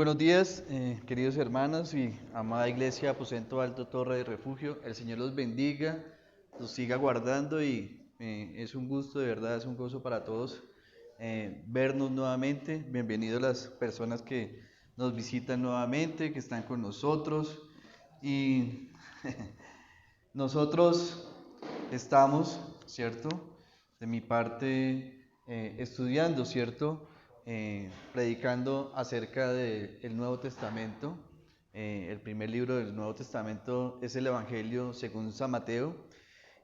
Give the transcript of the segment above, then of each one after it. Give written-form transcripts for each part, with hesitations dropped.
buenos días, queridos hermanos y amada Iglesia Aposento Alto Torre de Refugio. El Señor los bendiga, los siga guardando y es un gusto, de verdad, es un gozo para todos vernos nuevamente. Bienvenidos las personas que nos visitan nuevamente, que están con nosotros. Y nosotros estamos, ¿cierto? De mi parte, estudiando, ¿cierto? Predicando acerca del Nuevo Testamento. El primer libro del Nuevo Testamento es el Evangelio según San Mateo.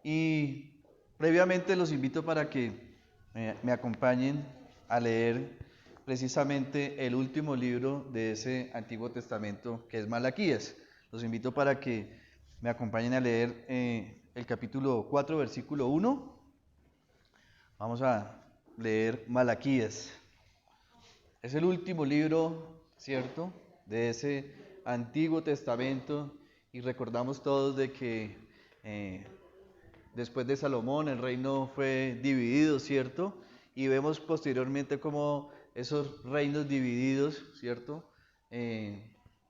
Y previamente los invito para que me acompañen a leer precisamente el último libro de ese Antiguo Testamento, que es Malaquías. Los invito para que me acompañen a leer el capítulo 4, versículo 1. Vamos a leer Malaquías. Es el último libro, ¿cierto?, de ese Antiguo Testamento, y recordamos todos de que después de Salomón el reino fue dividido, ¿cierto? Y vemos posteriormente cómo esos reinos divididos, ¿cierto?,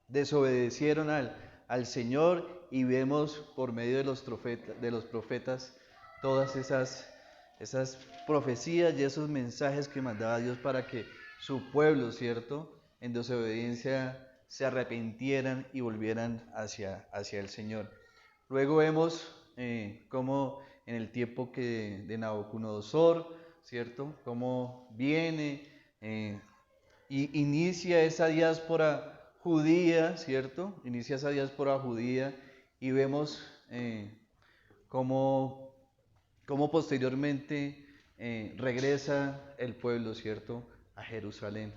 desobedecieron al Señor, y vemos por medio de los profetas todas esas profecías y esos mensajes que mandaba Dios para que su pueblo, ¿cierto?, en desobediencia se arrepintieran y volvieran hacia el Señor. Luego vemos cómo en el tiempo de Nabucodonosor, ¿cierto?, cómo viene y inicia esa diáspora judía, ¿cierto? Inicia esa diáspora judía, y vemos cómo posteriormente regresa el pueblo, ¿cierto?, a Jerusalén.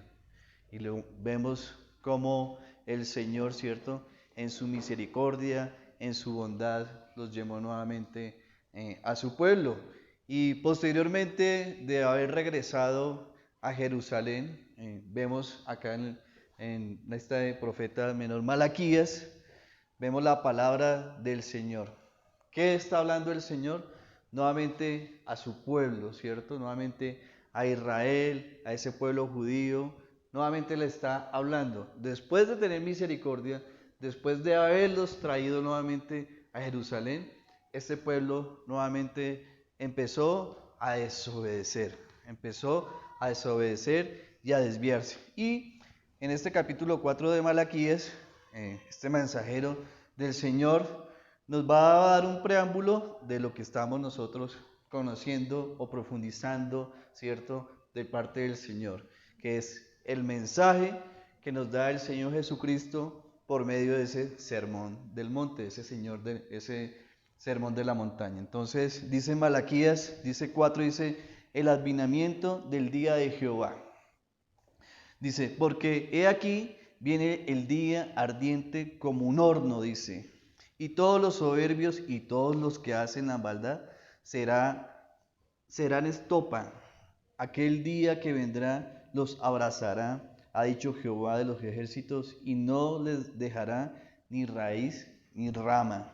Y vemos cómo el Señor, ¿cierto?, en su misericordia, en su bondad, los llevó nuevamente a su pueblo. Y posteriormente de haber regresado a Jerusalén, vemos acá en este profeta menor Malaquías, vemos la palabra del Señor. ¿Qué está hablando el Señor? Nuevamente a su pueblo, ¿cierto? Nuevamente a Israel, a ese pueblo judío. Nuevamente le está hablando. Después de tener misericordia, después de haberlos traído nuevamente a Jerusalén, este pueblo nuevamente empezó a desobedecer. Empezó a desobedecer y a desviarse. Y en este capítulo 4 de Malaquías, este mensajero del Señor nos va a dar un preámbulo de lo que estamos nosotros conociendo o profundizando, ¿cierto?, de parte del Señor, que es el mensaje que nos da el Señor Jesucristo por medio de ese sermón del monte, ese sermón de la montaña. Entonces dice Malaquías, dice 4, dice el advinamiento del día de Jehová. Dice, porque he aquí viene el día ardiente como un horno, dice, y todos los soberbios y todos los que hacen la maldad serán estopa. Aquel día que vendrá los abrazará, ha dicho Jehová de los ejércitos, y no les dejará ni raíz ni rama.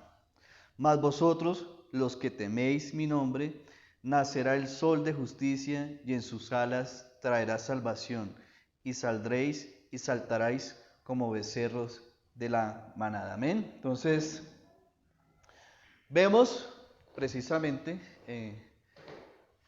Mas vosotros, los que teméis mi nombre, nacerá el sol de justicia, y en sus alas traerá salvación, y saldréis y saltaréis como becerros de la manada. Amén. Entonces, vemos precisamente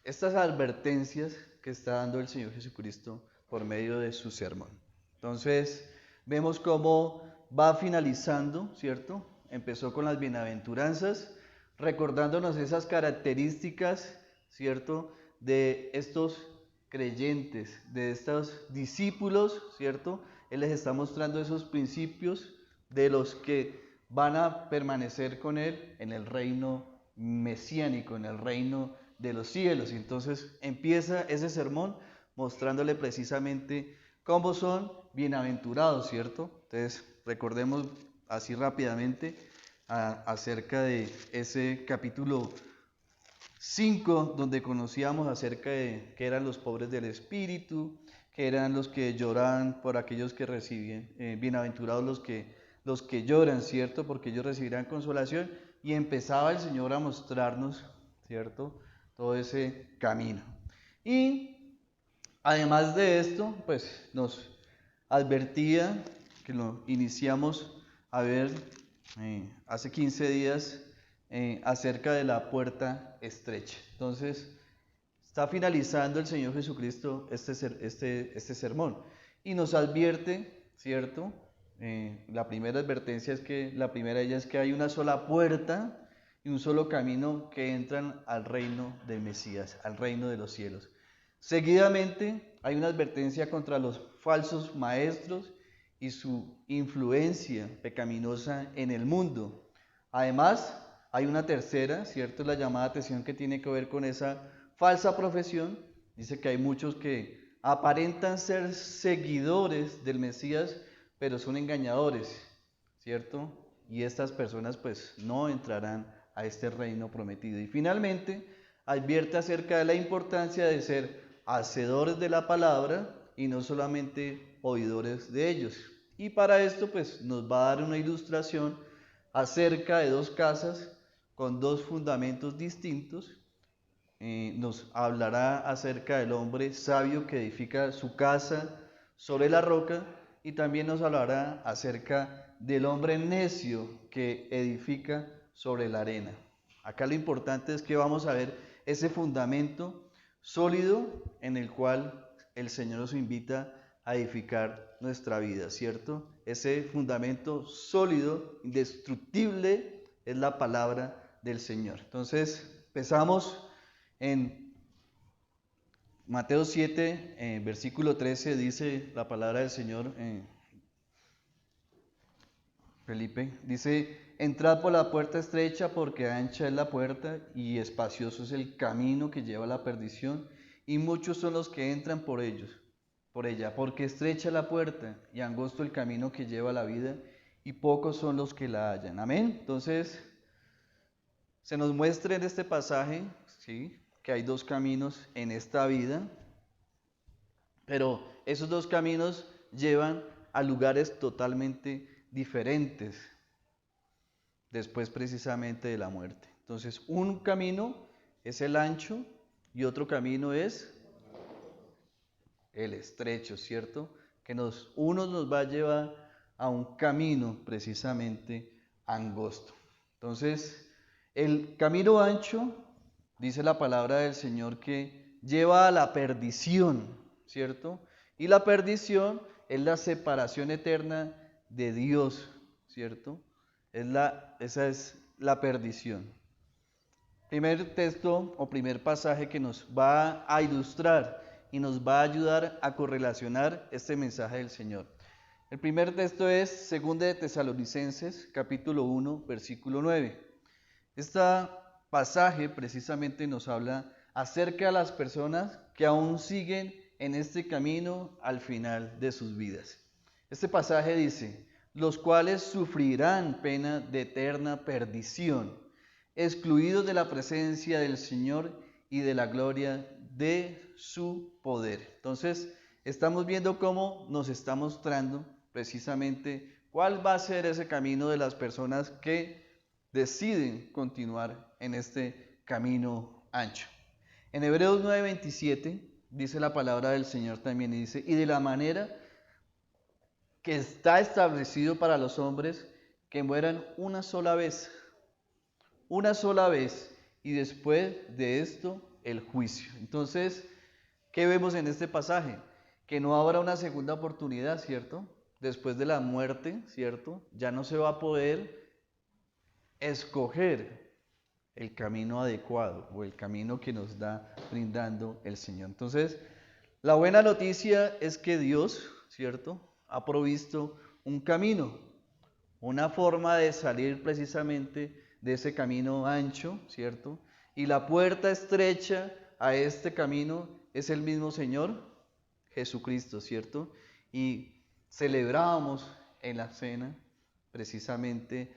estas advertencias que está dando el Señor Jesucristo por medio de su sermón. Entonces, vemos cómo va finalizando, ¿cierto? Empezó con las bienaventuranzas, recordándonos esas características, ¿cierto?, de estos creyentes, de estos discípulos, ¿cierto? Él les está mostrando esos principios de los que van a permanecer con Él en el reino mesiánico, en el reino de los cielos. Y entonces empieza ese sermón mostrándole precisamente cómo son bienaventurados, ¿cierto? Entonces recordemos así rápidamente acerca de ese capítulo 5, donde conocíamos acerca de que eran los pobres del espíritu, que eran los que lloraban por aquellos que reciben, bienaventurados los que lloran, ¿cierto?, porque ellos recibirán consolación. Y empezaba el Señor a mostrarnos, ¿cierto?, todo ese camino. Y además de esto, pues nos advertía que lo iniciamos a ver hace 15 días acerca de la puerta estrecha. Entonces, está finalizando el Señor Jesucristo este sermón y nos advierte, ¿cierto? La primera advertencia es que, la primera de ellas es que hay una sola puerta y un solo camino que entran al reino del Mesías, al reino de los cielos. Seguidamente hay una advertencia contra los falsos maestros y su influencia pecaminosa en el mundo. Además, hay una tercera, ¿cierto? Es la llamada atención que tiene que ver con esa falsa profesión. Dice que hay muchos que aparentan ser seguidores del Mesías, pero son engañadores, ¿cierto? Y estas personas pues no entrarán a este reino prometido. Y finalmente, advierte acerca de la importancia de ser hacedores de la palabra y no solamente oidores de ellos. Y para esto pues nos va a dar una ilustración acerca de dos casas con dos fundamentos distintos. Nos hablará acerca del hombre sabio que edifica su casa sobre la roca y también nos hablará acerca del hombre necio que edifica sobre la arena. Acá lo importante es que vamos a ver ese fundamento sólido en el cual el Señor nos invita a edificar nuestra vida, ¿cierto? Ese fundamento sólido, indestructible, es la palabra del Señor. Entonces, empezamos en Mateo 7, versículo 13, dice la palabra del Señor, Felipe, dice: entrad por la puerta estrecha, porque ancha es la puerta y espacioso es el camino que lleva a la perdición, y muchos son los que entran por ella, porque estrecha es la puerta y angosto el camino que lleva a la vida, y pocos son los que la hallan. Amén. Entonces, se nos muestra en este pasaje, ¿sí?, que hay dos caminos en esta vida, pero esos dos caminos llevan a lugares totalmente diferentes después precisamente de la muerte. Entonces, un camino es el ancho y otro camino es el estrecho, ¿cierto? Que uno nos va a llevar a un camino precisamente angosto. Entonces, el camino ancho, dice la palabra del Señor, que lleva a la perdición, ¿cierto? Y la perdición es la separación eterna de Dios, ¿cierto? Esa es la perdición. Primer texto o primer pasaje que nos va a ilustrar y nos va a ayudar a correlacionar este mensaje del Señor. El primer texto es 2 de Tesalonicenses, capítulo 1, versículo 9. Este pasaje precisamente nos habla acerca de las personas que aún siguen en este camino al final de sus vidas. Este pasaje dice: los cuales sufrirán pena de eterna perdición, excluidos de la presencia del Señor y de la gloria de su poder. Entonces, estamos viendo cómo nos está mostrando precisamente cuál va a ser ese camino de las personas que deciden continuar en este camino ancho. En Hebreos 9:27 dice la palabra del Señor también, y dice: y de la manera que está establecido para los hombres que mueran una sola vez, y después de esto el juicio. Entonces, ¿qué vemos en este pasaje? Que no habrá una segunda oportunidad, ¿cierto? Después de la muerte, ¿cierto? Ya no se va a poder escoger el camino adecuado o el camino que nos da brindando el Señor. Entonces, la buena noticia es que Dios, ¿cierto?, ha provisto un camino, una forma de salir precisamente de ese camino ancho, ¿cierto? Y la puerta estrecha a este camino es el mismo Señor Jesucristo, ¿cierto? Y celebrábamos en la cena precisamente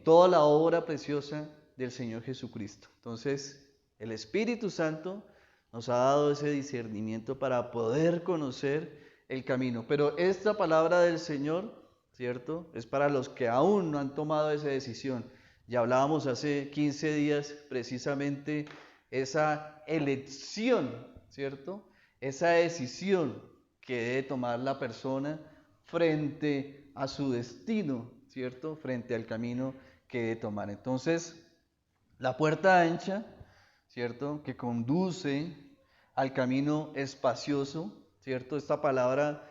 toda la obra preciosa del Señor Jesucristo. Entonces, el Espíritu Santo nos ha dado ese discernimiento para poder conocer el camino. Pero esta palabra del Señor, ¿cierto?, es para los que aún no han tomado esa decisión. Ya hablábamos hace 15 días precisamente esa elección, ¿cierto?, esa decisión que debe tomar la persona frente a su destino, ¿cierto? Frente al camino que debe tomar. Entonces, la puerta ancha, ¿cierto? Que conduce al camino espacioso, ¿cierto? Esta palabra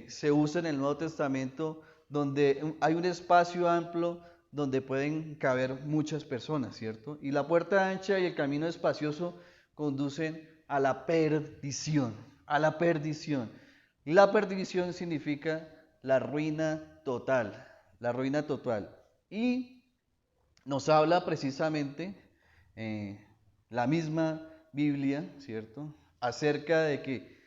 se usa en el Nuevo Testamento donde hay un espacio amplio donde pueden caber muchas personas, ¿cierto? Y la puerta ancha y el camino espacioso conducen a la perdición, a la perdición. Y la perdición significa la ruina total, la ruina total. Y nos habla precisamente la misma Biblia, ¿cierto? Acerca de que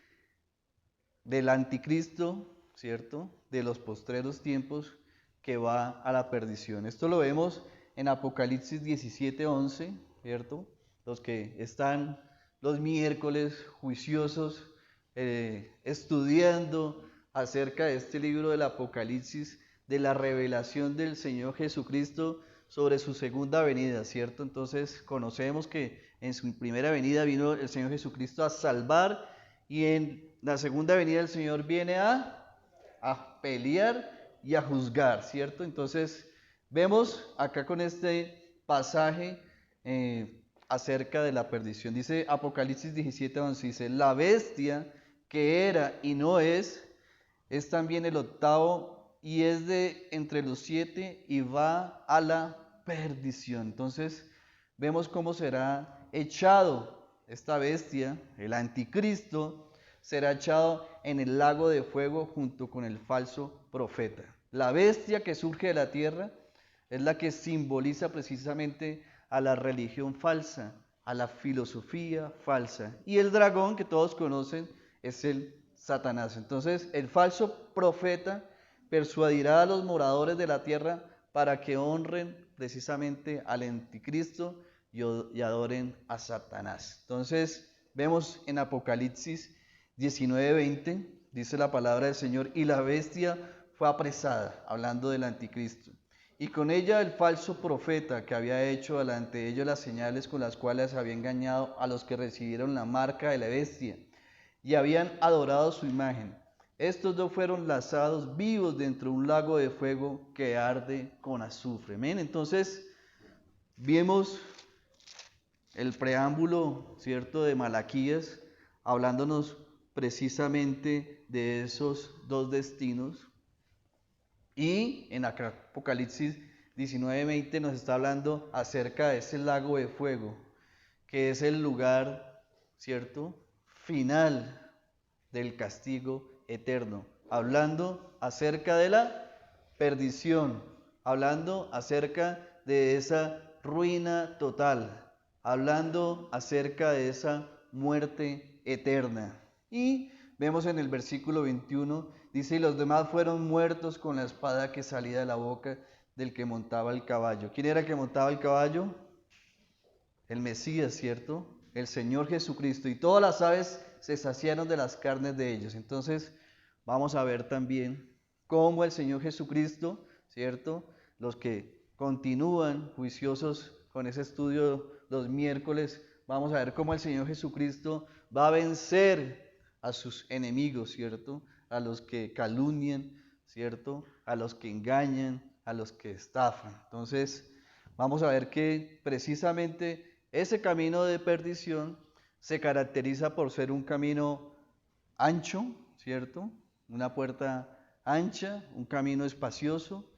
del anticristo, ¿cierto? De los postreros tiempos que va a la perdición. Esto lo vemos en Apocalipsis 17:11, ¿cierto? Los que están los miércoles juiciosos estudiando acerca de este libro del Apocalipsis, de la revelación del Señor Jesucristo sobre su segunda venida, ¿cierto? Entonces conocemos que en su primera venida vino el Señor Jesucristo a salvar y en la segunda venida el Señor viene a pelear y a juzgar, ¿cierto? Entonces vemos acá con este pasaje acerca de la perdición. Dice Apocalipsis 17:11, dice, la bestia que era y no es también el octavo y es de entre los 7 y va a la perdición. Entonces vemos cómo será echado esta bestia, el anticristo, será echado en el lago de fuego junto con el falso profeta. La bestia que surge de la tierra es la que simboliza precisamente a la religión falsa, a la filosofía falsa. Y el dragón que todos conocen es el Satanás. Entonces, el falso profeta persuadirá a los moradores de la tierra para que honren precisamente al anticristo y adoren a Satanás. Entonces, vemos en Apocalipsis 19:20, dice la palabra del Señor, y la bestia fue apresada, hablando del anticristo. Y con ella el falso profeta que había hecho delante de ellos las señales con las cuales había engañado a los que recibieron la marca de la bestia y habían adorado su imagen. Estos dos fueron lanzados vivos dentro de un lago de fuego que arde con azufre. ¿Ven? Entonces, vimos el preámbulo, ¿cierto?, de Malaquías, hablándonos precisamente de esos dos destinos. Y en Apocalipsis 19:20 nos está hablando acerca de ese lago de fuego, que es el lugar, ¿cierto?, final del castigo eterno. Hablando acerca de la perdición, hablando acerca de esa ruina total, hablando acerca de esa muerte eterna. Y vemos en el versículo 21, dice, y los demás fueron muertos con la espada que salía de la boca del que montaba el caballo. ¿Quién era el que montaba el caballo? El Mesías, ¿cierto? El Señor Jesucristo. Y todas las aves se saciaron de las carnes de ellos. Entonces, vamos a ver también cómo el Señor Jesucristo, ¿cierto? Los que continúan juiciosos con ese estudio los miércoles, vamos a ver cómo el Señor Jesucristo va a vencer a sus enemigos, ¿cierto? A los que calumnian, ¿cierto? A los que engañan, a los que estafan. Entonces, vamos a ver que precisamente ese camino de perdición se caracteriza por ser un camino ancho, ¿cierto? Una puerta ancha, un camino espacioso,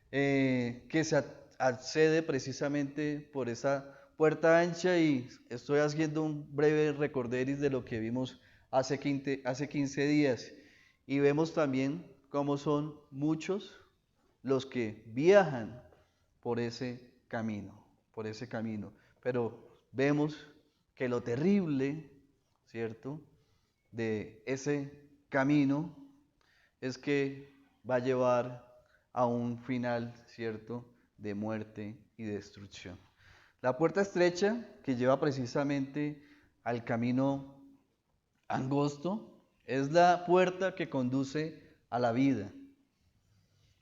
que se accede precisamente por esa puerta ancha, y estoy haciendo un breve recorderis de lo que vimos hace 15 días, y vemos también cómo son muchos los que viajan por ese camino, pero vemos que lo terrible, ¿cierto?, de ese camino es que va a llevar a un final, ¿cierto?, de muerte y destrucción. La puerta estrecha que lleva precisamente al camino angosto es la puerta que conduce a la vida.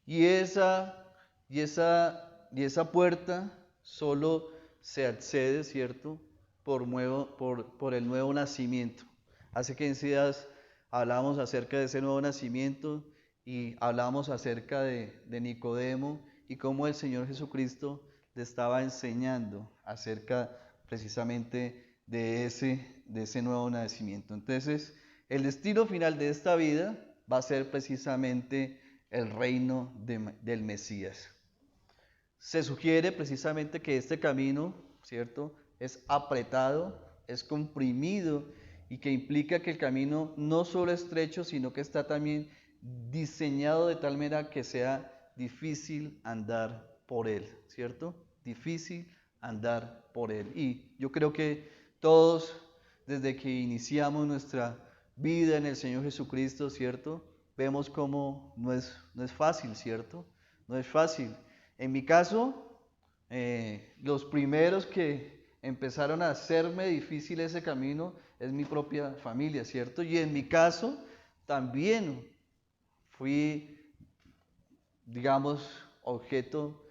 Y esa puerta solo se accede, ¿cierto?, por el nuevo nacimiento. Hace 15 días hablamos acerca de ese nuevo nacimiento y hablamos acerca de Nicodemo y cómo el Señor Jesucristo le estaba enseñando acerca precisamente de ese nuevo nacimiento. Entonces, el destino final de esta vida va a ser precisamente el reino del Mesías. Se sugiere precisamente que este camino, ¿cierto?, es apretado, es comprimido y que implica que el camino no solo es estrecho, sino que está también diseñado de tal manera que sea difícil andar por él, ¿cierto? Difícil andar por él. Y yo creo que todos, desde que iniciamos nuestra vida en el Señor Jesucristo, ¿cierto?, vemos cómo no es fácil, ¿cierto? No es fácil. En mi caso, los primeros que empezaron a hacerme difícil ese camino es mi propia familia, ¿cierto? Y en mi caso también fui, digamos, objeto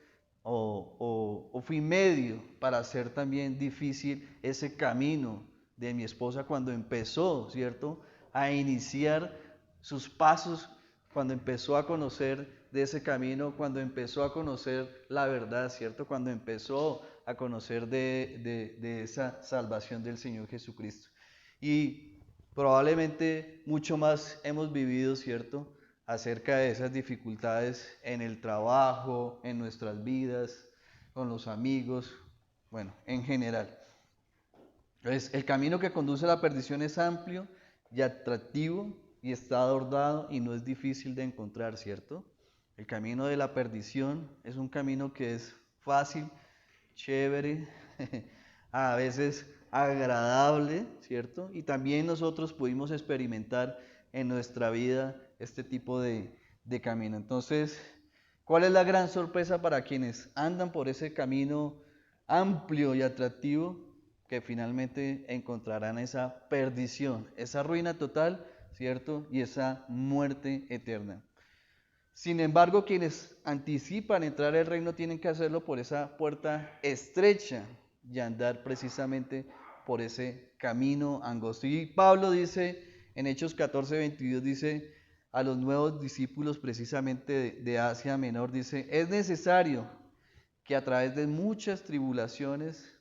o fui medio para hacer también difícil ese camino de mi esposa cuando empezó, ¿cierto?, a iniciar sus pasos, cuando empezó a conocer de ese camino, cuando empezó a conocer la verdad, ¿cierto?, cuando empezó a conocer de esa salvación del Señor Jesucristo. Y probablemente mucho más hemos vivido, ¿cierto?, acerca de esas dificultades en el trabajo, en nuestras vidas, con los amigos, bueno, en general. Entonces, el camino que conduce a la perdición es amplio y atractivo y está adornado y no es difícil de encontrar, ¿cierto? El camino de la perdición es un camino que es fácil, chévere, a veces agradable, ¿cierto? Y también nosotros pudimos experimentar en nuestra vida este tipo de camino. Entonces, ¿cuál es la gran sorpresa para quienes andan por ese camino amplio y atractivo? Que finalmente encontrarán esa perdición, esa ruina total, ¿cierto? Y esa muerte eterna. Sin embargo, quienes anticipan entrar al reino tienen que hacerlo por esa puerta estrecha y andar precisamente por ese camino angosto. Y Pablo dice en Hechos 14:22, dice a los nuevos discípulos precisamente de Asia Menor, dice, es necesario que a través de muchas tribulaciones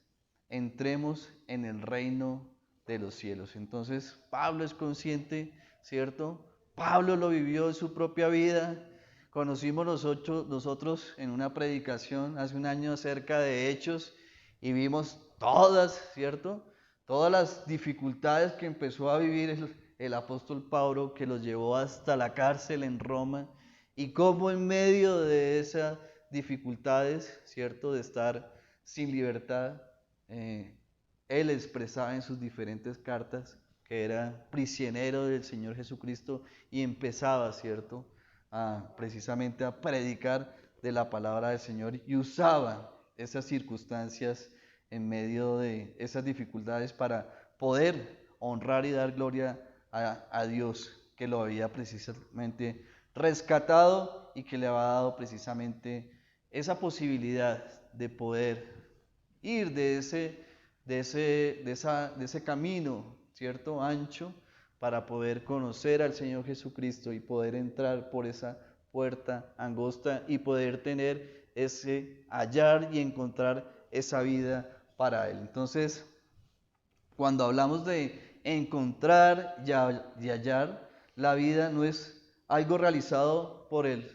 entremos en el reino de los cielos. Entonces, Pablo es consciente, ¿cierto? Pablo lo vivió en su propia vida. Conocimos nosotros en una predicación hace un año acerca de Hechos y vimos todas, ¿cierto?, todas las dificultades que empezó a vivir el apóstol Pablo, que los llevó hasta la cárcel en Roma, y cómo en medio de esas dificultades, ¿cierto?, de estar sin libertad, él expresaba en sus diferentes cartas que era prisionero del Señor Jesucristo y empezaba, ¿cierto?, precisamente a predicar de la palabra del Señor y usaba esas circunstancias en medio de esas dificultades para poder honrar y dar gloria a Dios, que lo había precisamente rescatado y que le había dado precisamente esa posibilidad de poder ir de ese camino, ¿cierto?, ancho, para poder conocer al Señor Jesucristo y poder entrar por esa puerta angosta y poder tener hallar y encontrar esa vida para Él. Entonces, cuando hablamos de encontrar y hallar, la vida no es algo realizado por el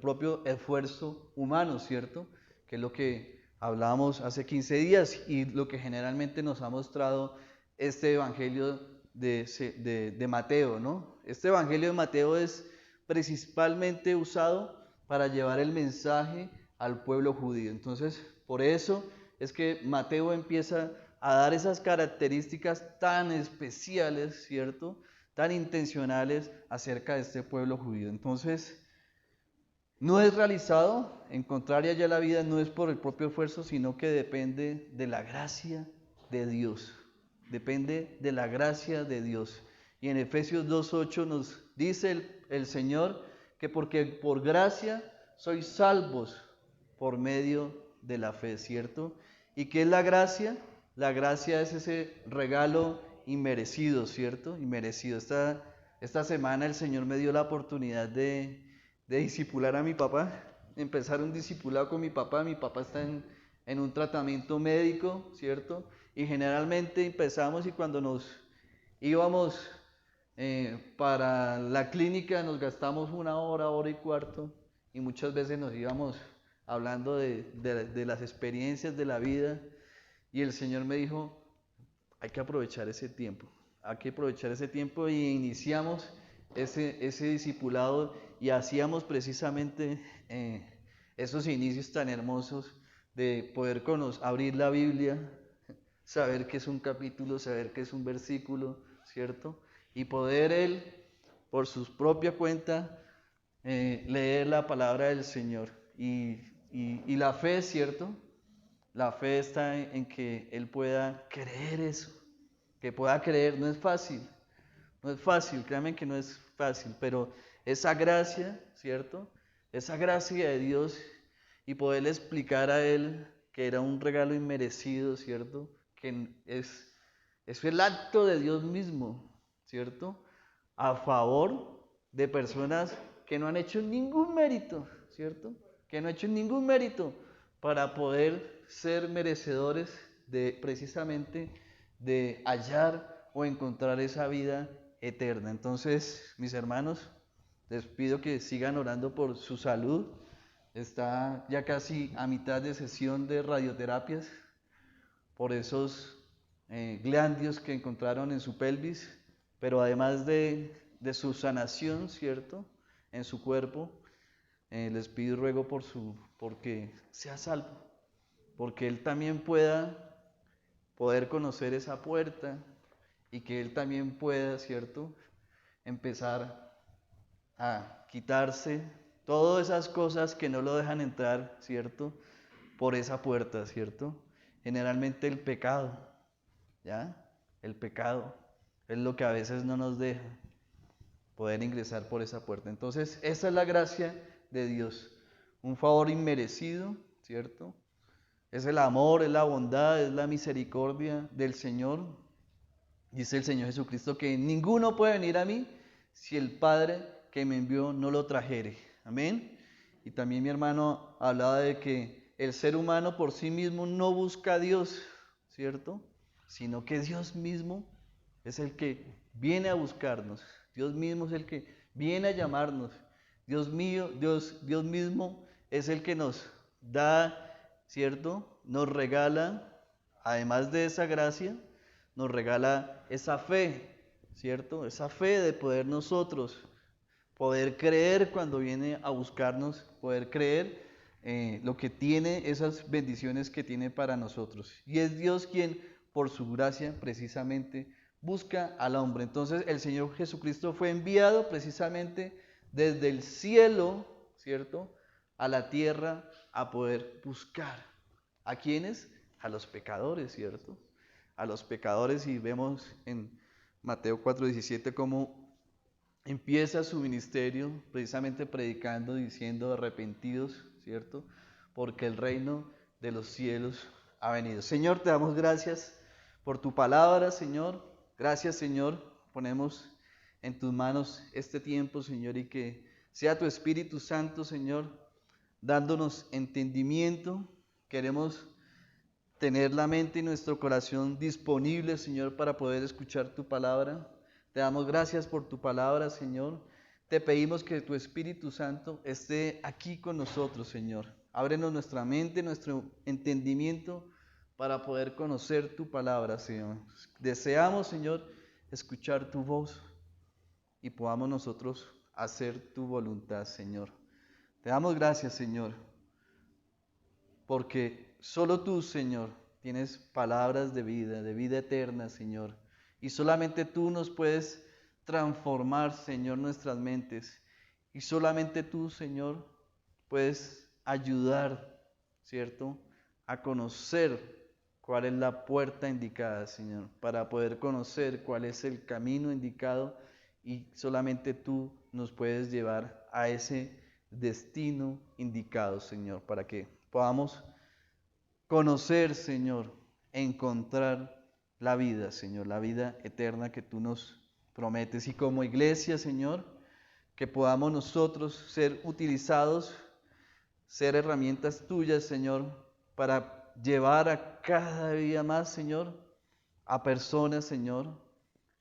propio esfuerzo humano, ¿cierto?, que es lo que hablábamos hace 15 días y lo que generalmente nos ha mostrado este evangelio de Mateo, ¿no? Este evangelio de Mateo es principalmente usado para llevar el mensaje al pueblo judío. Entonces, por eso es que Mateo empieza a dar esas características tan especiales, ¿cierto?, tan intencionales acerca de este pueblo judío. Entonces, no es realizado, encontrar y hallar la vida no es por el propio esfuerzo, sino que depende de la gracia de Dios. Depende de la gracia de Dios. Y en Efesios 2:8 nos dice el Señor que porque por gracia sois salvos por medio de la fe, ¿cierto? ¿Y qué es la gracia? La gracia es ese regalo inmerecido, ¿cierto? Inmerecido. Esta semana el Señor me dio la oportunidad de de discipular a mi papá, empezar un discipulado con mi papá. Mi papá está en un tratamiento médico, ¿cierto? Y generalmente empezamos y cuando nos íbamos para la clínica nos gastamos una hora, hora y cuarto, y muchas veces nos íbamos hablando de las experiencias de la vida, y el Señor me dijo, hay que aprovechar ese tiempo, hay que aprovechar ese tiempo, y iniciamos ese discipulado y hacíamos precisamente esos inicios tan hermosos de poder abrir la Biblia, saber qué es un capítulo, saber qué es un versículo, ¿cierto? Y poder él, por su propia cuenta, leer la palabra del Señor. Y la fe, ¿cierto? La fe está en que él pueda creer eso, que pueda creer. No es fácil, créanme que no es fácil, pero esa gracia, ¿cierto? Esa gracia de Dios y poderle explicar a él que era un regalo inmerecido, ¿cierto? Que es el acto de Dios mismo, ¿cierto? A favor de personas que no han hecho ningún mérito, ¿cierto? Que no han hecho ningún mérito para poder ser merecedores de precisamente de hallar o encontrar esa vida eterna. Entonces, mis hermanos, les pido que sigan orando por su salud. Está ya casi a mitad de sesión de radioterapias por esos glandios que encontraron en su pelvis, pero además de su sanación, ¿cierto? En su cuerpo, les pido y ruego porque sea salvo, porque él también poder conocer esa puerta y que él también pueda, ¿cierto? Empezar a quitarse todas esas cosas que no lo dejan entrar, ¿cierto? Por esa puerta, ¿cierto? Generalmente el pecado, ¿ya? El pecado es lo que a veces no nos deja poder ingresar por esa puerta. Entonces, esa es la gracia de Dios, un favor inmerecido, ¿cierto? Es el amor, es la bondad, es la misericordia del Señor. Dice el Señor Jesucristo que ninguno puede venir a mí si el Padre que me envió no lo trajere. Amén. Y también mi hermano hablaba de que el ser humano por sí mismo no busca a Dios, ¿cierto? Sino que Dios mismo es el que viene a buscarnos. Dios mismo es el que viene a llamarnos. Dios mío, Dios mismo es el que nos da, ¿cierto? Nos regala, además de esa gracia, nos regala esa fe, ¿cierto? Esa fe de poder nosotros, poder creer cuando viene a buscarnos, poder creer lo que tiene, esas bendiciones que tiene para nosotros. Y es Dios quien, por su gracia, precisamente busca al hombre. Entonces el Señor Jesucristo fue enviado precisamente desde el cielo, ¿cierto?, a la tierra a poder buscar. ¿A quiénes? A los pecadores, ¿cierto? A los pecadores, y vemos en Mateo 4:17 cómo empieza su ministerio precisamente predicando, diciendo arrepentidos, ¿cierto? Porque el reino de los cielos ha venido. Señor, te damos gracias por tu palabra, Señor. Gracias, Señor. Ponemos en tus manos este tiempo, Señor, y que sea tu Espíritu Santo, Señor, dándonos entendimiento. Queremos tener la mente y nuestro corazón disponible, Señor, para poder escuchar tu palabra. Te damos gracias por tu palabra, Señor. Te pedimos que tu Espíritu Santo esté aquí con nosotros, Señor. Ábrenos nuestra mente, nuestro entendimiento para poder conocer tu palabra, Señor. Deseamos, Señor, escuchar tu voz y podamos nosotros hacer tu voluntad, Señor. Te damos gracias, Señor, porque solo tú, Señor, tienes palabras de vida eterna, Señor. Y solamente tú nos puedes transformar, Señor, nuestras mentes. Y solamente tú, Señor, puedes ayudar, ¿cierto?, a conocer cuál es la puerta indicada, Señor, para poder conocer cuál es el camino indicado, y solamente tú nos puedes llevar a ese destino indicado, Señor, para que podamos conocer, Señor, encontrar la vida, Señor, la vida eterna que tú nos prometes. Y como iglesia, Señor, que podamos nosotros ser utilizados, ser herramientas tuyas, Señor, para llevar a cada día más, Señor, a personas, Señor,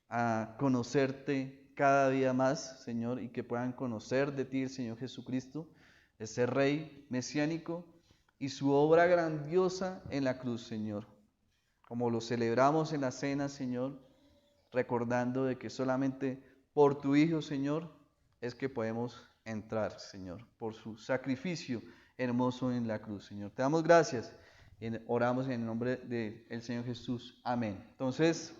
a conocerte cada día más, Señor, y que puedan conocer de ti, el Señor Jesucristo, ese Rey mesiánico, y su obra grandiosa en la cruz, Señor. Como lo celebramos en la cena, Señor, recordando de que solamente por tu Hijo, Señor, es que podemos entrar, Señor, por su sacrificio hermoso en la cruz, Señor. Te damos gracias y oramos en el nombre del Señor Jesús. Amén. Entonces,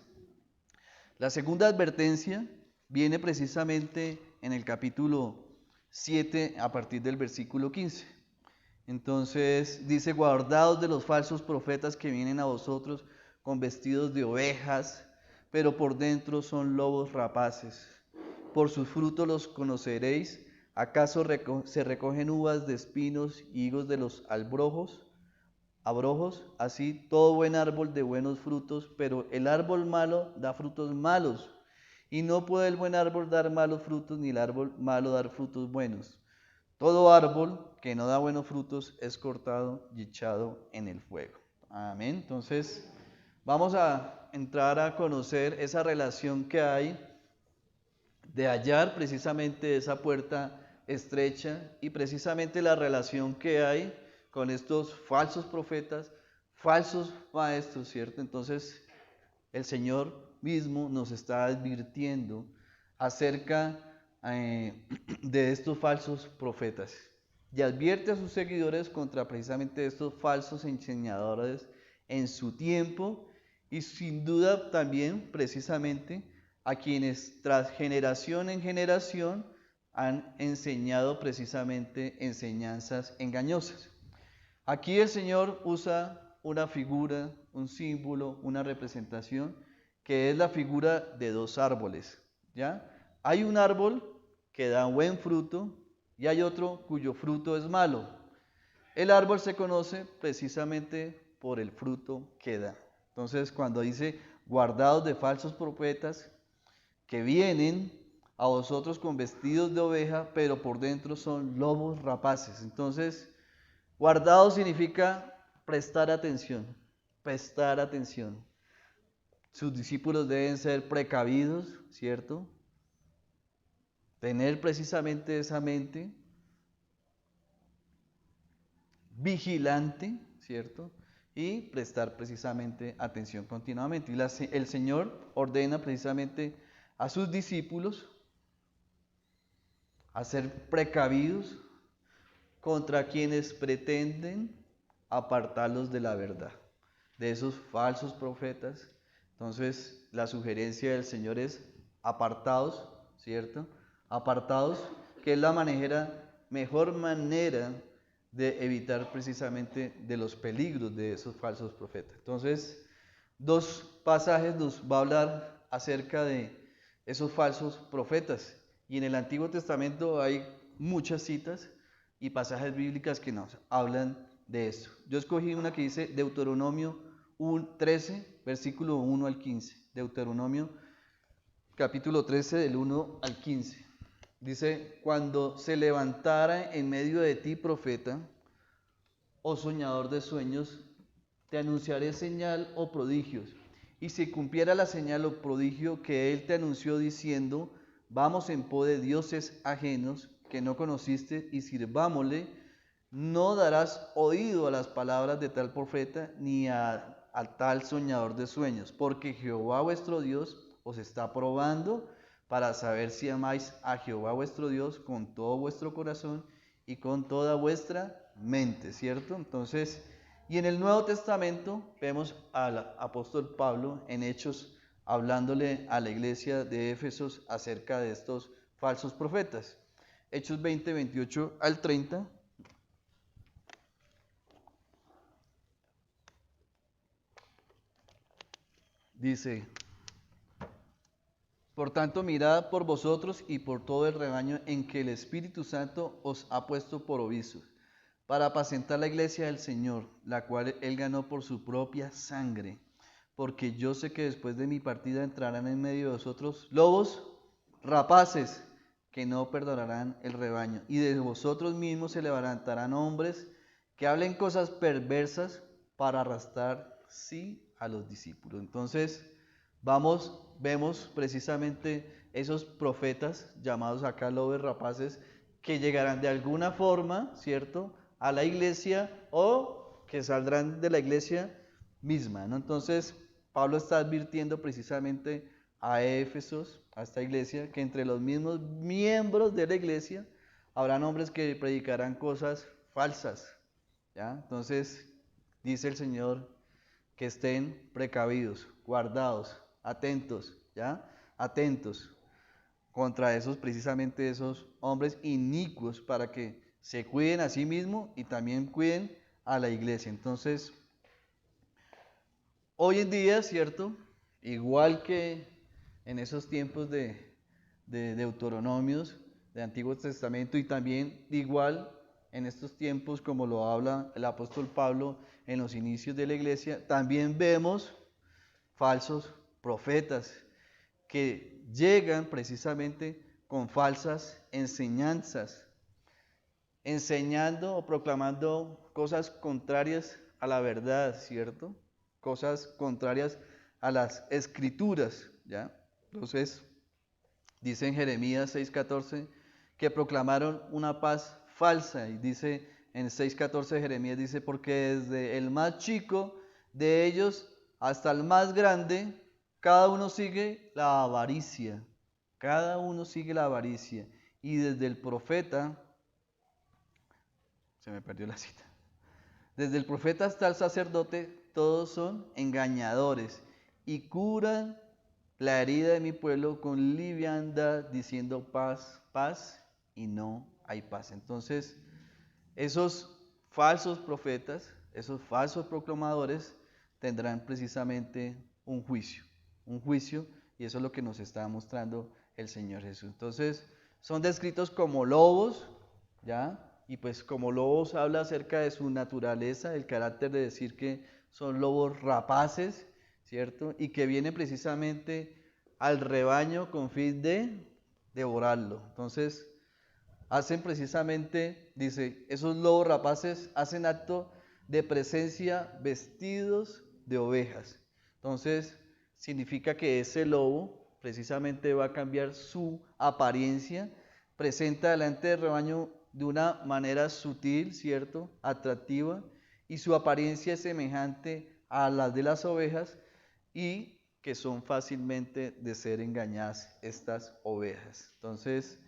la segunda advertencia viene precisamente en el capítulo 7 a partir del versículo 15. Entonces dice: guardaos de los falsos profetas que vienen a vosotros con vestidos de ovejas, pero por dentro son lobos rapaces. Por sus frutos los conoceréis. ¿Acaso se recogen uvas de espinos y higos de los abrojos? Así todo buen árbol de buenos frutos, pero el árbol malo da frutos malos. Y no puede el buen árbol dar malos frutos, ni el árbol malo dar frutos buenos. Todo árbol que no da buenos frutos es cortado y echado en el fuego. Amén. Entonces, vamos a entrar a conocer esa relación que hay de hallar precisamente esa puerta estrecha y precisamente la relación que hay con estos falsos profetas, falsos maestros, ¿cierto? Entonces, el Señor mismo nos está advirtiendo acerca de estos falsos profetas y advierte a sus seguidores contra precisamente estos falsos enseñadores en su tiempo y sin duda también precisamente a quienes tras generación en generación han enseñado precisamente enseñanzas engañosas. Aquí el Señor usa una figura, un símbolo, una representación, que es la figura de dos árboles, ¿ya? Hay un árbol que da buen fruto y hay otro cuyo fruto es malo. El árbol se conoce precisamente por el fruto que da. Entonces, cuando dice guardados de falsos profetas que vienen a vosotros con vestidos de oveja, pero por dentro son lobos rapaces. Entonces, guardado significa prestar atención, prestar atención. Sus discípulos deben ser precavidos, ¿cierto? Tener precisamente esa mente vigilante, ¿cierto? Y prestar precisamente atención continuamente. Y el Señor ordena precisamente a sus discípulos a ser precavidos contra quienes pretenden apartarlos de la verdad, de esos falsos profetas. Entonces, la sugerencia del Señor es apartados, ¿cierto? Apartados, que es la mejor manera de evitar precisamente de los peligros de esos falsos profetas. Entonces, dos pasajes nos va a hablar acerca de esos falsos profetas. Y en el Antiguo Testamento hay muchas citas y pasajes bíblicos que nos hablan de eso. Yo escogí una que dice Deuteronomio 13, versículo 1 al 15. Deuteronomio capítulo 13 del 1 al 15. Dice: cuando se levantara en medio de ti profeta o soñador de sueños, te anunciaré señal o prodigios. Y si cumpliera la señal o prodigio que él te anunció diciendo: vamos en pos de dioses ajenos que no conociste y sirvámosle, no darás oído a las palabras de tal profeta ni a tal soñador de sueños, porque Jehová vuestro Dios os está probando para saber si amáis a Jehová vuestro Dios con todo vuestro corazón y con toda vuestra mente, ¿cierto? Entonces, y en el Nuevo Testamento vemos al apóstol Pablo en Hechos hablándole a la iglesia de Éfesos acerca de estos falsos profetas. Hechos 20, 28 al 30. Dice: por tanto, mirad por vosotros y por todo el rebaño en que el Espíritu Santo os ha puesto por obispos, para apacentar la iglesia del Señor, la cual él ganó por su propia sangre. Porque yo sé que después de mi partida entrarán en medio de vosotros lobos rapaces, que no perdonarán el rebaño. Y de vosotros mismos se levantarán hombres que hablen cosas perversas para arrastrar, sí, a los discípulos. Entonces, vemos precisamente esos profetas llamados acá lobos rapaces que llegarán de alguna forma, ¿cierto?, a la iglesia o que saldrán de la iglesia misma, ¿no? Entonces, Pablo está advirtiendo precisamente a Éfesos, a esta iglesia, que entre los mismos miembros de la iglesia habrán hombres que predicarán cosas falsas, ¿ya? Entonces, dice el Señor que estén precavidos, guardados, atentos, ¿ya? Atentos contra precisamente esos hombres inicuos para que se cuiden a sí mismos y también cuiden a la iglesia. Entonces, hoy en día, ¿cierto? Igual que en esos tiempos de Deuteronomios, de Antiguo Testamento, y también igual en estos tiempos como lo habla el apóstol Pablo en los inicios de la iglesia, también vemos falsos profetas que llegan precisamente con falsas enseñanzas, enseñando o proclamando cosas contrarias a la verdad, ¿cierto? Cosas contrarias a las escrituras, ¿ya? Entonces, dice en Jeremías 6:14 que proclamaron una paz falsa, y dice en 6:14 Jeremías dice, porque desde el más chico de ellos hasta el más grande, cada uno sigue la avaricia, y desde el profeta, se me perdió la cita, desde el profeta hasta el sacerdote, todos son engañadores y curan la herida de mi pueblo con liviandad, diciendo paz, paz, y no hay paz. Entonces, esos falsos profetas, esos falsos proclamadores, tendrán precisamente un juicio, y eso es lo que nos está mostrando el Señor Jesús. Entonces, son descritos como lobos, ¿ya? Y pues como lobos habla acerca de su naturaleza, el carácter de decir que son lobos rapaces, ¿cierto? Y que vienen precisamente al rebaño con fin de devorarlo. Entonces, hacen precisamente, dice, esos lobos rapaces hacen acto de presencia vestidos de ovejas. Entonces, significa que ese lobo precisamente va a cambiar su apariencia, presenta delante del rebaño de una manera sutil, ¿cierto? Atractiva, y su apariencia es semejante a la de las ovejas y que son fácilmente de ser engañadas estas ovejas. Entonces,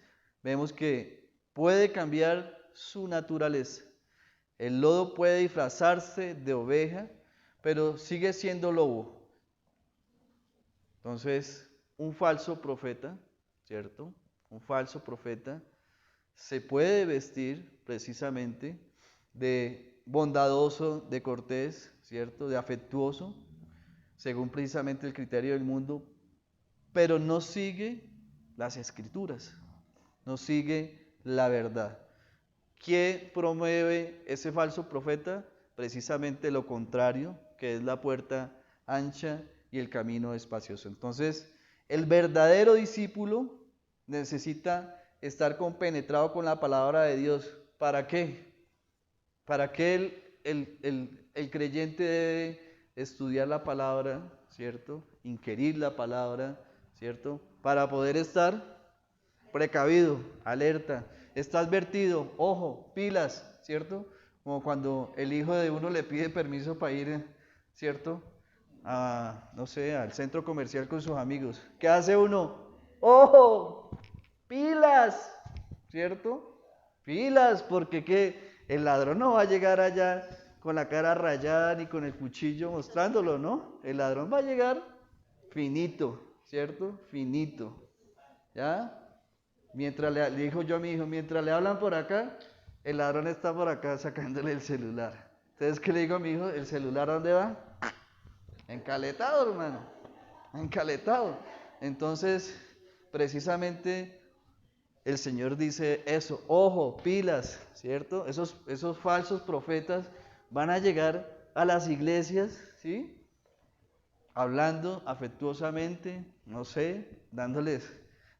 vemos que puede cambiar su naturaleza. El lobo puede disfrazarse de oveja, pero sigue siendo lobo. Entonces, un falso profeta, ¿cierto? Un falso profeta se puede vestir precisamente de bondadoso, de cortés, ¿cierto? De afectuoso, según precisamente el criterio del mundo, pero no sigue las escrituras, no sigue la verdad. ¿Qué promueve ese falso profeta? Precisamente lo contrario, que es la puerta ancha y el camino espacioso. Entonces, el verdadero discípulo necesita estar compenetrado con la palabra de Dios. ¿Para qué? ¿Para qué el creyente debe estudiar la palabra, ¿cierto? Inquirir la palabra, ¿cierto? Para poder estar precavido, alerta, está advertido, ojo, pilas, ¿cierto? Como cuando el hijo de uno le pide permiso para ir, ¿cierto? No sé, al centro comercial con sus amigos. ¿Qué hace uno? Ojo, pilas, ¿cierto? Pilas, porque ¿qué? El ladrón no va a llegar allá con la cara rayada ni con el cuchillo mostrándolo, ¿no? El ladrón va a llegar finito, ¿cierto? Finito, ¿ya? Mientras le dijo yo a mi hijo, mientras le hablan por acá, el ladrón está por acá sacándole el celular. Entonces, ¿qué le digo a mi hijo? ¿El celular a dónde va? Encaletado, hermano. Encaletado. Entonces, precisamente el Señor dice eso, ojo, pilas, ¿cierto? Esos falsos profetas van a llegar a las iglesias, ¿sí? Hablando afectuosamente, no sé, dándoles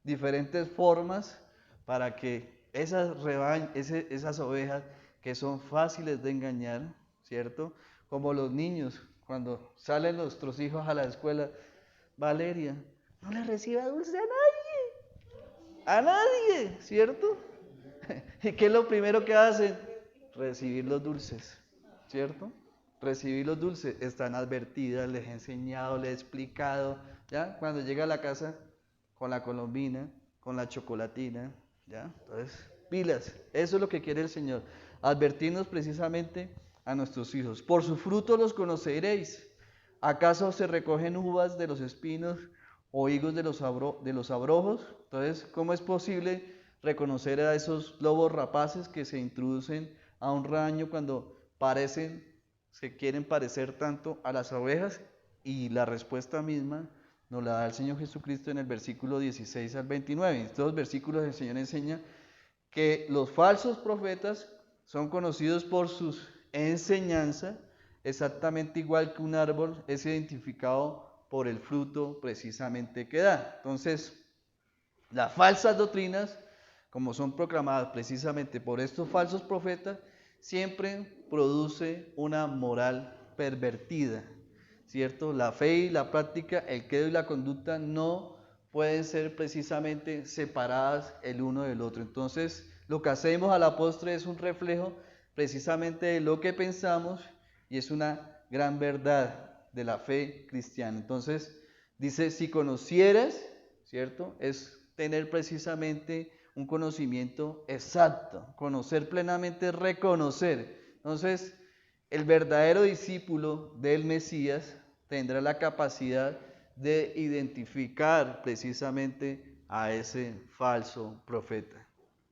diferentes formas para que esas ovejas que son fáciles de engañar, ¿cierto? Como los niños, cuando salen nuestros hijos a la escuela, Valeria, no le reciba dulce a nadie, ¿cierto? ¿Y qué es lo primero que hacen? Recibir los dulces, ¿cierto? Recibir los dulces, están advertidas, les he enseñado, les he explicado, ¿ya? Cuando llega a la casa con la colombina, con la chocolatina, ¿ya? Entonces, pilas, eso es lo que quiere el Señor, advertirnos precisamente a nuestros hijos. Por su fruto los conoceréis. ¿Acaso se recogen uvas de los espinos o higos de los abrojos? Entonces, ¿cómo es posible reconocer a esos lobos rapaces que se introducen a un rebaño cuando se quieren parecer tanto a las ovejas? Y la respuesta misma nos la da el Señor Jesucristo en el versículo 16 al 29. En estos versículos el Señor enseña que los falsos profetas son conocidos por sus enseñanzas, exactamente igual que un árbol es identificado por el fruto precisamente que da. Entonces, las falsas doctrinas, como son proclamadas precisamente por estos falsos profetas, siempre produce una moral pervertida, ¿cierto? La fe y la práctica, el credo y la conducta no pueden ser precisamente separadas el uno del otro. Entonces, lo que hacemos a la postre es un reflejo precisamente de lo que pensamos y es una gran verdad de la fe cristiana. Entonces, dice, si conocieras, ¿cierto? Es tener precisamente un conocimiento exacto, conocer plenamente, reconocer. Entonces, el verdadero discípulo del Mesías tendrá la capacidad de identificar precisamente a ese falso profeta.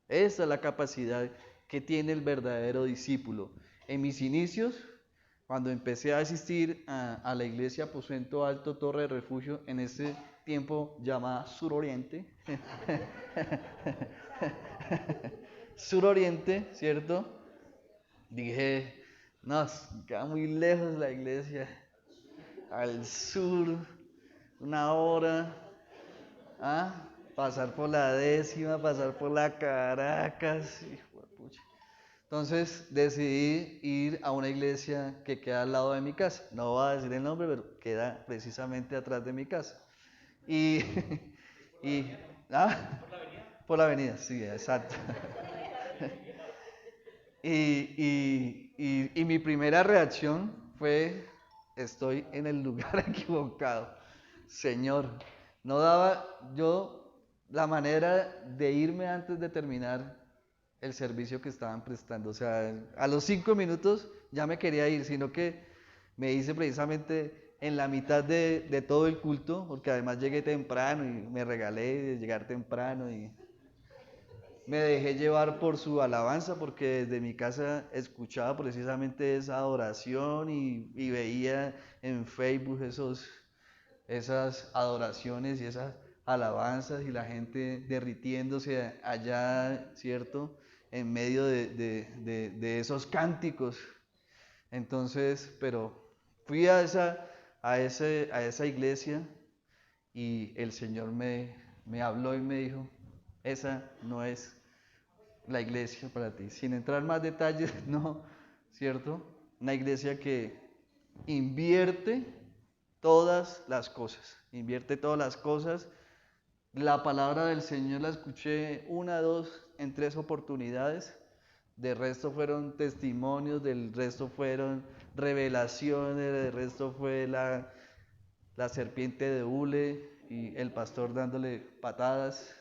Esa es la capacidad que tiene el verdadero discípulo. En mis inicios, cuando empecé a asistir a la iglesia Aposento Alto Torre de Refugio, en ese tiempo llamada Suroriente, Suroriente, ¿cierto? Dije, no, queda muy lejos la iglesia, al sur, una hora, pasar por la décima, pasar por la Caracas, hijo de pucha. Entonces decidí ir a una iglesia que queda al lado de mi casa. No voy a decir el nombre, pero queda precisamente atrás de mi casa. Y, y ¿ah? Por la avenida, sí, exacto. Y mi primera reacción fue, estoy en el lugar equivocado. Señor, no daba yo la manera de irme antes de terminar el servicio que estaban prestando. O sea, a los 5 minutos ya me quería ir, sino que me hice precisamente en la mitad de todo el culto, porque además llegué temprano y me regalé de llegar temprano y me dejé llevar por su alabanza, porque desde mi casa escuchaba precisamente esa adoración y veía en Facebook esas adoraciones y esas alabanzas y la gente derritiéndose allá, ¿cierto? En medio de esos cánticos. Entonces, pero fui a esa iglesia y el Señor me habló y me dijo, esa no es la iglesia para ti. Sin entrar más detalles, no, ¿cierto? Una iglesia que invierte invierte todas las cosas. La palabra del Señor la escuché una, dos, en 3 oportunidades. Del resto fueron testimonios, del resto fueron revelaciones, del resto fue la serpiente de hule y el pastor dándole patadas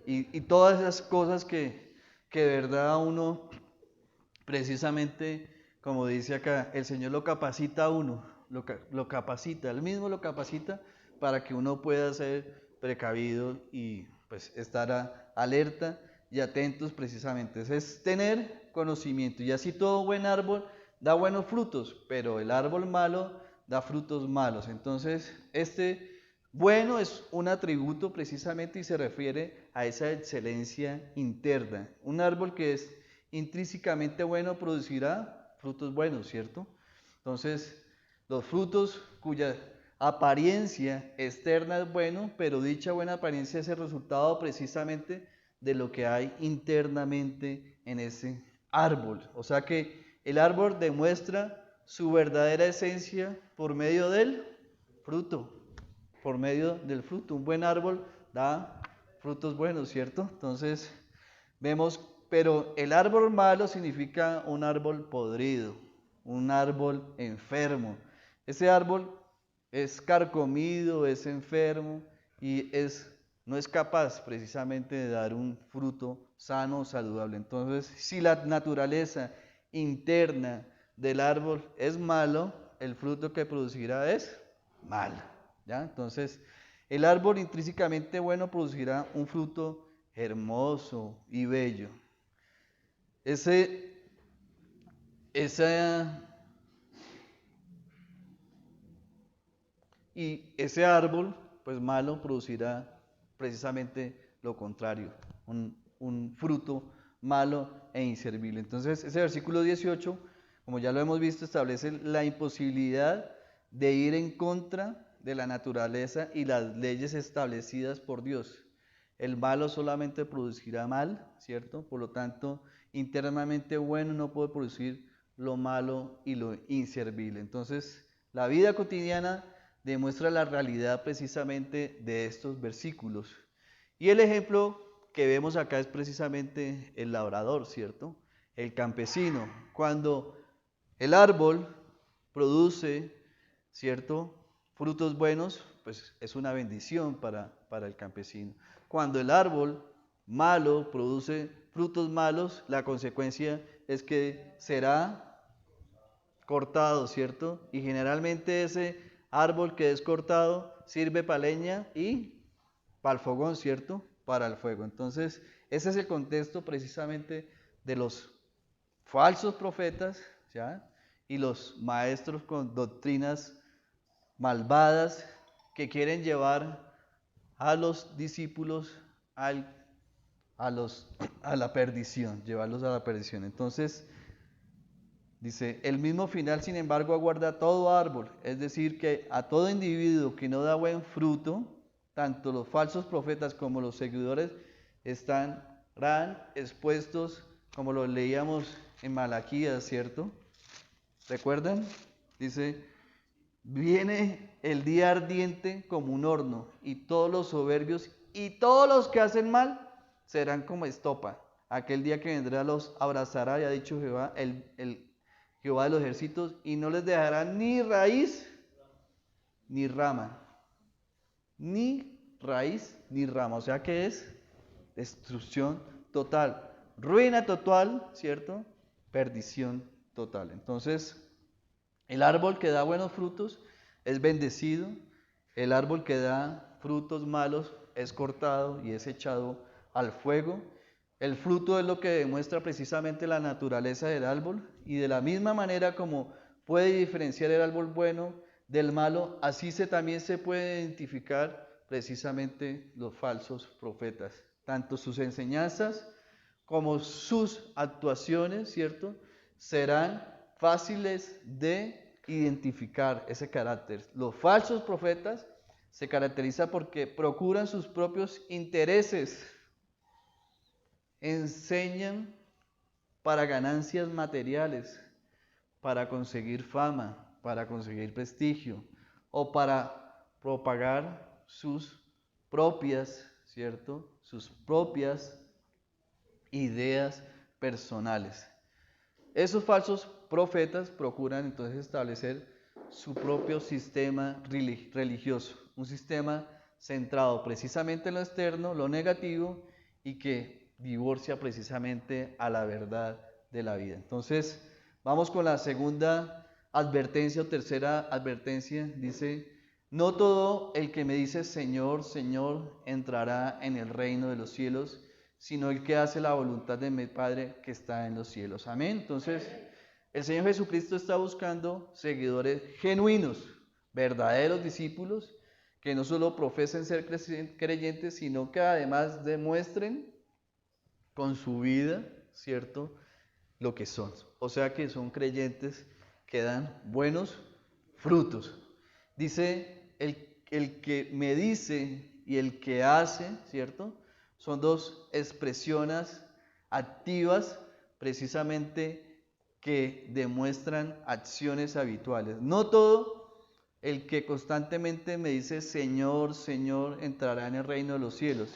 y todas esas cosas que de verdad a uno precisamente, como dice acá, el Señor lo capacita a uno, lo capacita, Él mismo lo capacita para que uno pueda ser precavido y pues estar alerta y atentos precisamente. Es tener conocimiento y así todo buen árbol da buenos frutos, pero el árbol malo da frutos malos. Entonces, este bueno es un atributo precisamente y se refiere a esa excelencia interna. Un árbol que es intrínsecamente bueno producirá frutos buenos, ¿cierto? Entonces, los frutos cuya apariencia externa es bueno, pero dicha buena apariencia es el resultado precisamente de lo que hay internamente en ese árbol. O sea que el árbol demuestra su verdadera esencia por medio del fruto, por medio del fruto. Un buen árbol da frutos buenos, ¿cierto? Entonces vemos, pero el árbol malo significa un árbol podrido, un árbol enfermo. Ese árbol es carcomido, es enfermo y no es capaz precisamente de dar un fruto sano, saludable. Entonces, si la naturaleza interna del árbol es malo, el fruto que producirá es malo. ¿Ya? Entonces, el árbol intrínsecamente bueno producirá un fruto hermoso y bello. Ese, esa, y ese árbol, pues malo, producirá precisamente lo contrario, un fruto malo e inservible. Entonces, ese versículo 18, como ya lo hemos visto, establece la imposibilidad de ir en contra de la naturaleza y las leyes establecidas por Dios. El malo solamente producirá mal, ¿cierto? Por lo tanto, internamente bueno no puede producir lo malo y lo inservible. Entonces, la vida cotidiana demuestra la realidad precisamente de estos versículos. Y el ejemplo que vemos acá es precisamente el labrador, ¿cierto? El campesino. Cuando el árbol produce, ¿cierto?, frutos buenos, pues es una bendición para el campesino. Cuando el árbol malo produce frutos malos, la consecuencia es que será cortado, ¿cierto? Y generalmente ese árbol que es cortado sirve para leña y para el fogón, ¿cierto? Para el fuego. Entonces, ese es el contexto precisamente de los falsos profetas, ¿ya? Y los maestros con doctrinas malvadas que quieren llevar a los discípulos al, a la perdición, llevarlos a la perdición. Entonces, dice, el mismo final, sin embargo, aguarda a todo árbol, es decir, que a todo individuo que no da buen fruto, tanto los falsos profetas como los seguidores estarán expuestos, como lo leíamos en Malaquías, ¿cierto? ¿Recuerdan? Dice, viene el día ardiente como un horno, y todos los soberbios y todos los que hacen mal serán como estopa. Aquel día que vendrá los abrazará, ya ha dicho Jehová, Jehová de los ejércitos, y no les dejará ni raíz ni rama. Ni raíz ni rama. O sea que es destrucción total. Ruina total, ¿cierto? Perdición total. Entonces, el árbol que da buenos frutos es bendecido. El árbol que da frutos malos es cortado y es echado al fuego. El fruto es lo que demuestra precisamente la naturaleza del árbol, y de la misma manera como puede diferenciar el árbol bueno del malo, así también se puede identificar precisamente los falsos profetas. Tanto sus enseñanzas como sus actuaciones, ¿cierto?, serán fáciles de identificar ese carácter. Los falsos profetas se caracterizan porque procuran sus propios intereses, enseñan para ganancias materiales, para conseguir fama, para conseguir prestigio o para propagar sus propias, ¿cierto?, sus propias ideas personales. Esos falsos profetas procuran entonces establecer su propio sistema religioso, un sistema centrado precisamente en lo externo, lo negativo, y que divorcia precisamente a la verdad de la vida. Entonces, vamos con la segunda advertencia o tercera advertencia. Dice, no todo el que me dice Señor, Señor, entrará en el reino de los cielos, sino el que hace la voluntad de mi Padre que está en los cielos. Amén. Entonces, el Señor Jesucristo está buscando seguidores genuinos, verdaderos discípulos, que no solo profesen ser creyentes, sino que además demuestren con su vida, ¿cierto?, lo que son. O sea que son creyentes que dan buenos frutos. Dice, el que me dice y el que hace, ¿cierto?, Son dos expresiones activas precisamente que demuestran acciones habituales. No todo el que constantemente me dice Señor, Señor, entrará en el reino de los cielos,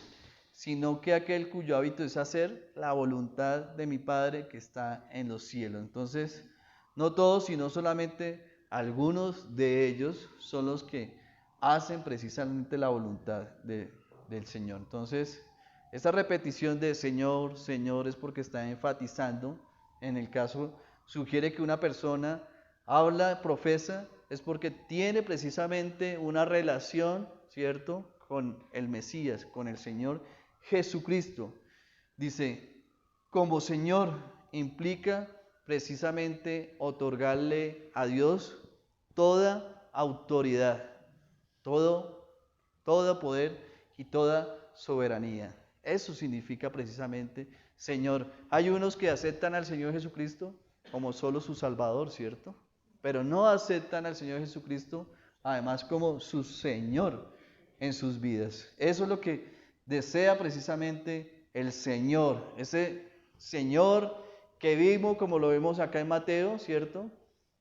sino que aquel cuyo hábito es hacer la voluntad de mi Padre que está en los cielos. Entonces, no todos, sino solamente algunos de ellos son los que hacen precisamente la voluntad del Señor. Entonces, esta repetición de Señor, Señor es porque está enfatizando, en el caso, sugiere que una persona habla, profesa, es porque tiene precisamente una relación, ¿cierto?, con el Mesías, con el Señor Jesucristo. Dice, como Señor implica precisamente otorgarle a Dios toda autoridad, todo poder y toda soberanía. Eso significa precisamente Señor. Hay unos que aceptan al Señor Jesucristo como solo su Salvador, ¿cierto? Pero no aceptan al Señor Jesucristo además como su Señor en sus vidas. Eso es lo que desea precisamente el Señor, ese Señor que vimos como lo vemos acá en Mateo, ¿cierto?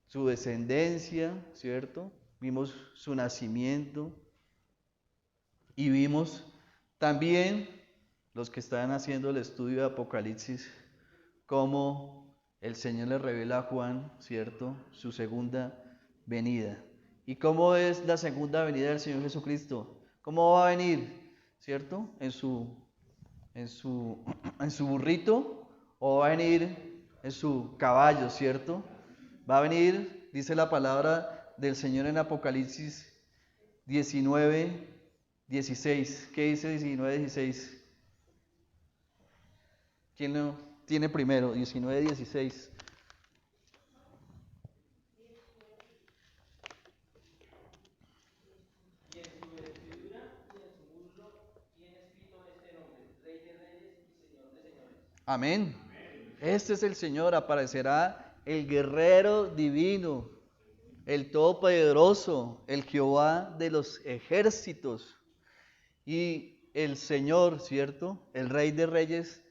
Su descendencia, ¿cierto? Vimos su nacimiento y vimos también los que estaban haciendo el estudio de Apocalipsis, cómo el Señor le revela a Juan, ¿cierto?, su segunda venida. ¿Y cómo es la segunda venida del Señor Jesucristo? ¿Cómo va a venir? ¿Cierto? En su burrito, o va a venir en su caballo, ¿cierto? Va a venir, dice la palabra del Señor en Apocalipsis 19:16. ¿Qué dice 19:16? ¿Quién lo tiene primero? 19:16. Amén. Este es el Señor, aparecerá el guerrero divino, el todopoderoso, el Jehová de los ejércitos. Y el Señor, ¿cierto?, el Rey de Reyes,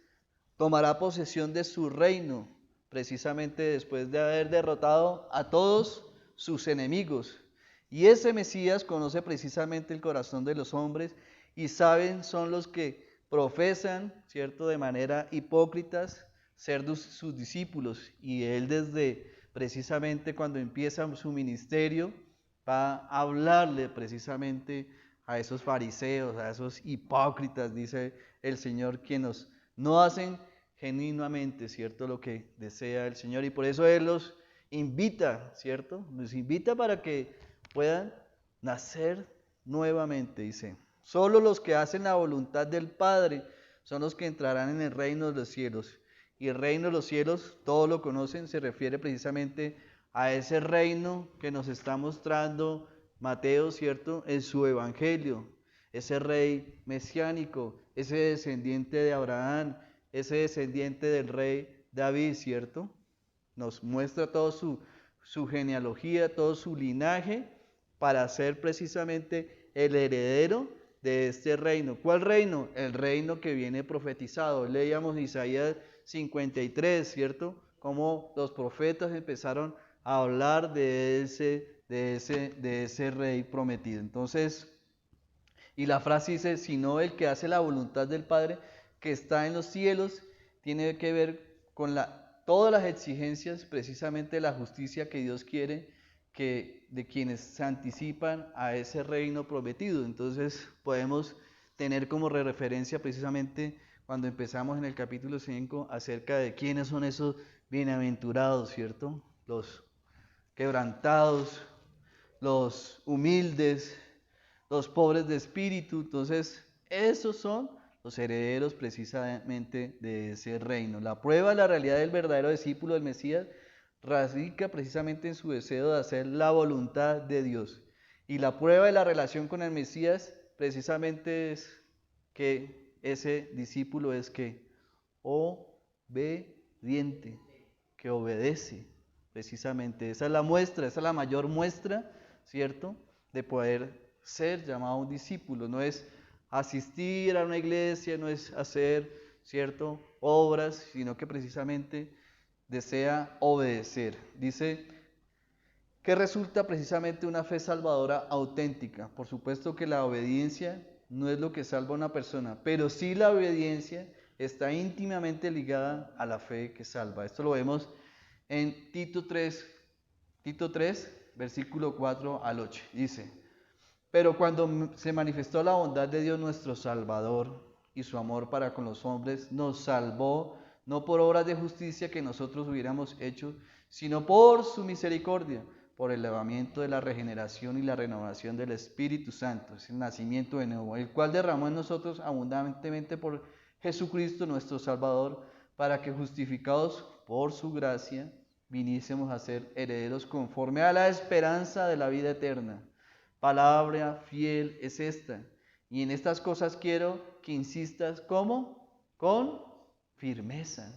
tomará posesión de su reino, precisamente después de haber derrotado a todos sus enemigos. Y ese Mesías conoce precisamente el corazón de los hombres y saben, son los que profesan, ¿cierto?, de manera hipócritas, ser sus discípulos. Y él desde precisamente cuando empieza su ministerio va a hablarle precisamente a esos fariseos, a esos hipócritas, dice el Señor, quienes no hacen genuinamente, ¿cierto?, lo que desea el Señor. Y por eso Él los invita, ¿cierto? Los invita para que puedan nacer nuevamente, dice. Solo los que hacen la voluntad del Padre son los que entrarán en el reino de los cielos. Y el reino de los cielos, todos lo conocen, se refiere precisamente a ese reino que nos está mostrando Mateo, ¿cierto?, en su evangelio. Ese rey mesiánico, ese descendiente de Abraham, ese descendiente del rey David, ¿cierto? Nos muestra toda su genealogía, todo su linaje para ser precisamente el heredero de este reino. ¿Cuál reino? El reino que viene profetizado. Leíamos Isaías 53, ¿cierto? Cómo los profetas empezaron a hablar de ese rey prometido. Entonces, y la frase dice, sino el que hace la voluntad del Padre que está en los cielos, tiene que ver con todas las exigencias, precisamente la justicia que Dios quiere que de quienes se anticipan a ese reino prometido. Entonces podemos tener como referencia precisamente cuando empezamos en el capítulo 5 acerca de quiénes son esos bienaventurados, ¿cierto? Los quebrantados, los humildes, los pobres de espíritu. Entonces, esos son los herederos precisamente de ese reino. La prueba de la realidad del verdadero discípulo del Mesías radica precisamente en su deseo de hacer la voluntad de Dios. Y la prueba de la relación con el Mesías precisamente es que ese discípulo es que obediente, que obedece. Precisamente esa es la muestra, esa es la mayor muestra, ¿cierto?, de poder ser llamado un discípulo. No es asistir a una iglesia, no es hacer, ¿cierto?, obras, sino que precisamente desea obedecer. Dice que resulta precisamente una fe salvadora auténtica. Por supuesto que la obediencia no es lo que salva a una persona, pero sí la obediencia está íntimamente ligada a la fe que salva. Esto lo vemos en Tito 3, versículo 4 al 8. Dice: pero cuando se manifestó la bondad de Dios nuestro Salvador y su amor para con los hombres, nos salvó no por obras de justicia que nosotros hubiéramos hecho, sino por su misericordia, por el lavamiento de la regeneración y la renovación del Espíritu Santo, es el nacimiento de nuevo, el cual derramó en nosotros abundantemente por Jesucristo nuestro Salvador, para que justificados por su gracia viniésemos a ser herederos conforme a la esperanza de la vida eterna. Palabra fiel es esta, y en estas cosas quiero que insistas, ¿cómo? Con firmeza,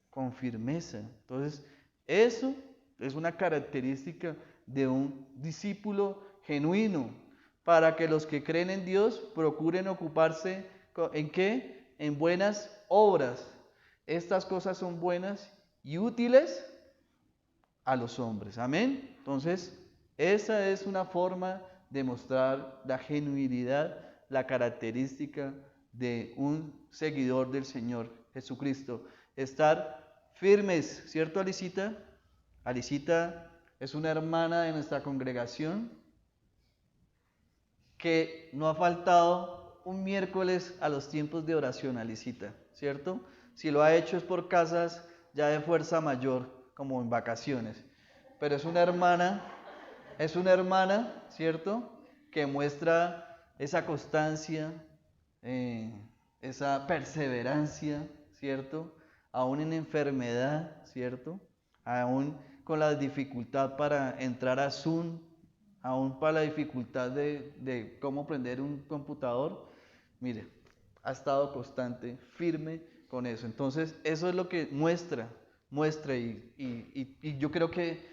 con firmeza. Entonces, eso es una característica de un discípulo genuino, para que los que creen en Dios procuren ocuparse, ¿en qué? En buenas obras. Estas cosas son buenas y útiles a los hombres. Amén. Entonces, esa es una forma de mostrar la genuinidad, la característica de un seguidor del Señor Jesucristo. Estar firmes, ¿cierto, Alicita? Alicita es una hermana de nuestra congregación que no ha faltado un miércoles a los tiempos de oración, Alicita, ¿cierto? Si lo ha hecho es por casas ya de fuerza mayor, como en vacaciones. Pero es una hermana, ¿cierto?, que muestra esa constancia, esa perseverancia, ¿cierto?, aún en enfermedad, ¿cierto?, aún con la dificultad para entrar a Zoom, aún para la dificultad de cómo prender un computador. Mire, ha estado constante, firme con eso. Entonces, eso es lo que muestra y yo creo que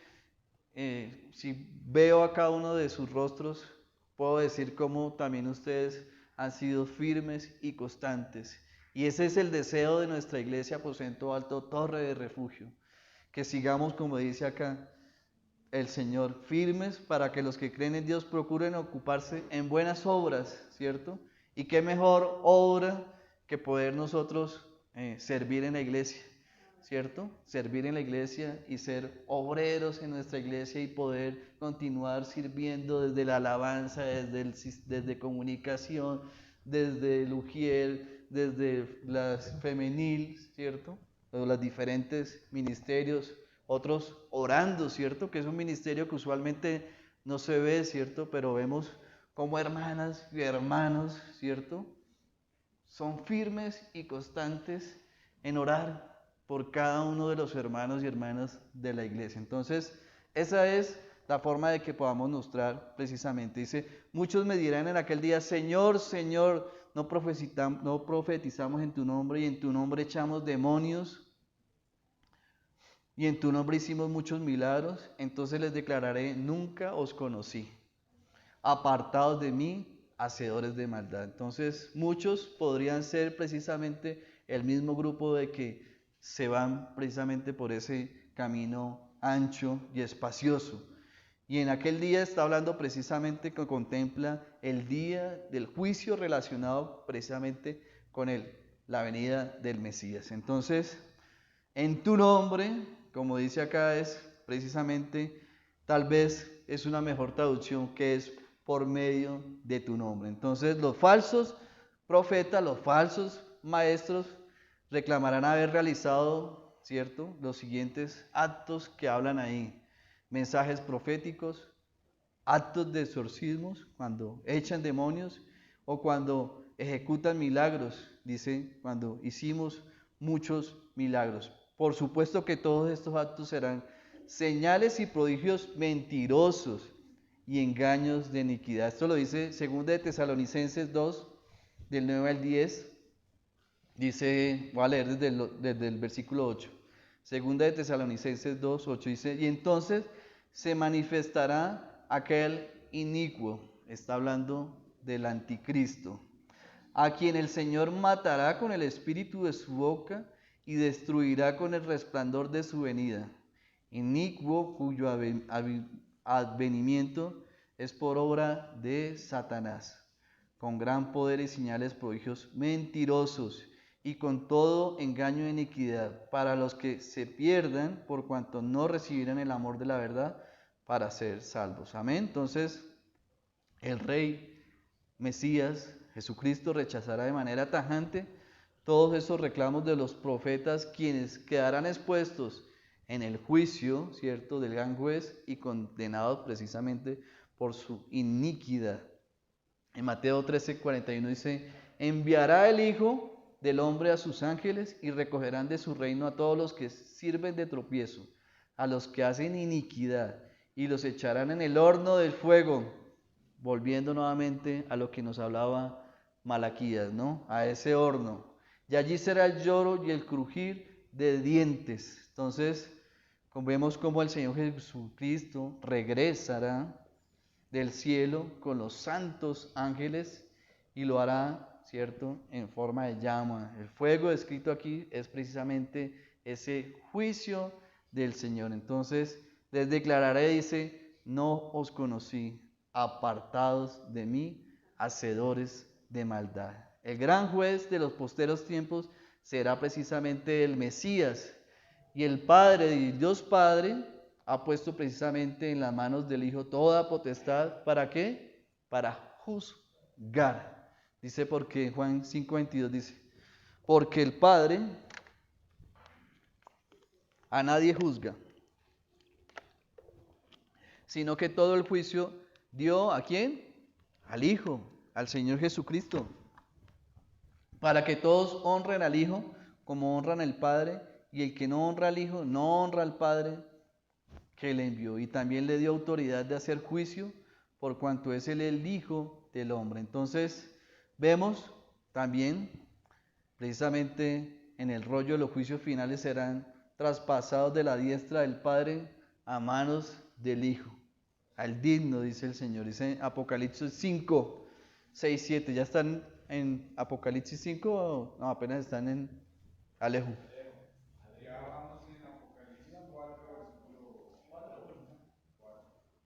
si veo a cada uno de sus rostros, puedo decir cómo también ustedes han sido firmes y constantes. Y ese es el deseo de nuestra iglesia Aposento Alto, Torre de Refugio. Que sigamos, como dice acá el Señor, firmes para que los que creen en Dios procuren ocuparse en buenas obras, ¿cierto? Y qué mejor obra que poder nosotros servir en la iglesia, ¿cierto? Servir en la iglesia y ser obreros en nuestra iglesia y poder continuar sirviendo desde la alabanza, desde comunicación, desde el ujier, desde las femenil, ¿cierto? Los diferentes ministerios, otros orando, ¿cierto? Que es un ministerio que usualmente no se ve, ¿cierto? Pero vemos como hermanas y hermanos, ¿cierto?, son firmes y constantes en orar por cada uno de los hermanos y hermanas de la iglesia. Entonces, esa es la forma de que podamos mostrar precisamente. Dice, muchos me dirán en aquel día, Señor, Señor, no profetizamos en tu nombre y en tu nombre echamos demonios y en tu nombre hicimos muchos milagros. Entonces les declararé, nunca os conocí. Apartados de mí, hacedores de maldad. Entonces, muchos podrían ser precisamente el mismo grupo de que se van precisamente por ese camino ancho y espacioso. Y en aquel día está hablando precisamente que contempla el día del juicio relacionado precisamente con la venida del Mesías. Entonces, en tu nombre, como dice acá, es precisamente, tal vez es una mejor traducción, que es por medio de tu nombre. Entonces, los falsos profetas, los falsos maestros reclamarán haber realizado, ¿cierto?, los siguientes actos que hablan ahí: mensajes proféticos, actos de exorcismos, cuando echan demonios, o cuando ejecutan milagros, dice, cuando hicimos muchos milagros. Por supuesto que todos estos actos serán señales y prodigios mentirosos y engaños de iniquidad. Esto lo dice 2 de Tesalonicenses 2, del 9 al 10. Dice, voy a leer desde el versículo 8. 2 de Tesalonicenses 2, 8 dice, y entonces se manifestará aquel inicuo, está hablando del anticristo, a quien el Señor matará con el espíritu de su boca y destruirá con el resplandor de su venida. Inicuo cuyo advenimiento es por obra de Satanás, con gran poder y señales prodigios mentirosos, y con todo engaño de iniquidad, para los que se pierdan por cuanto no recibirán el amor de la verdad para ser salvos. Amén. Entonces, el Rey Mesías, Jesucristo, rechazará de manera tajante todos esos reclamos de los profetas, quienes quedarán expuestos en el juicio, ¿cierto?, del gran juez y condenados precisamente por su iniquidad. En Mateo 13:41 dice: enviará el Hijo del Hombre a sus ángeles y recogerán de su reino a todos los que sirven de tropiezo, a los que hacen iniquidad, y los echarán en el horno del fuego. Volviendo nuevamente a lo que nos hablaba Malaquías, ¿no? A ese horno. Y allí será el lloro y el crujir de dientes. Entonces, vemos cómo el Señor Jesucristo regresará del cielo con los santos ángeles y lo hará, ¿cierto?, en forma de llama. El fuego descrito aquí es precisamente ese juicio del Señor. Entonces, les declararé, dice: no os conocí, apartados de mí, hacedores de maldad. El gran juez de los posteros tiempos será precisamente el Mesías, y el Padre, Dios Padre, ha puesto precisamente en las manos del Hijo toda potestad. ¿Para qué? Para juzgar. Dice, porque en Juan 5:22 dice: porque el Padre a nadie juzga, sino que todo el juicio dio ¿a quién? Al Hijo, al Señor Jesucristo, para que todos honren al Hijo como honran al Padre, y el que no honra al Hijo no honra al Padre que le envió. Y también le dio autoridad de hacer juicio, por cuanto es él el Hijo del Hombre. Entonces vemos también precisamente en el rollo de los juicios finales serán traspasados de la diestra del Padre a manos del Hijo, al digno, dice el Señor. Dice Apocalipsis 5, 6, 7. ¿Ya están en Apocalipsis 5 o no, apenas están en Alejo?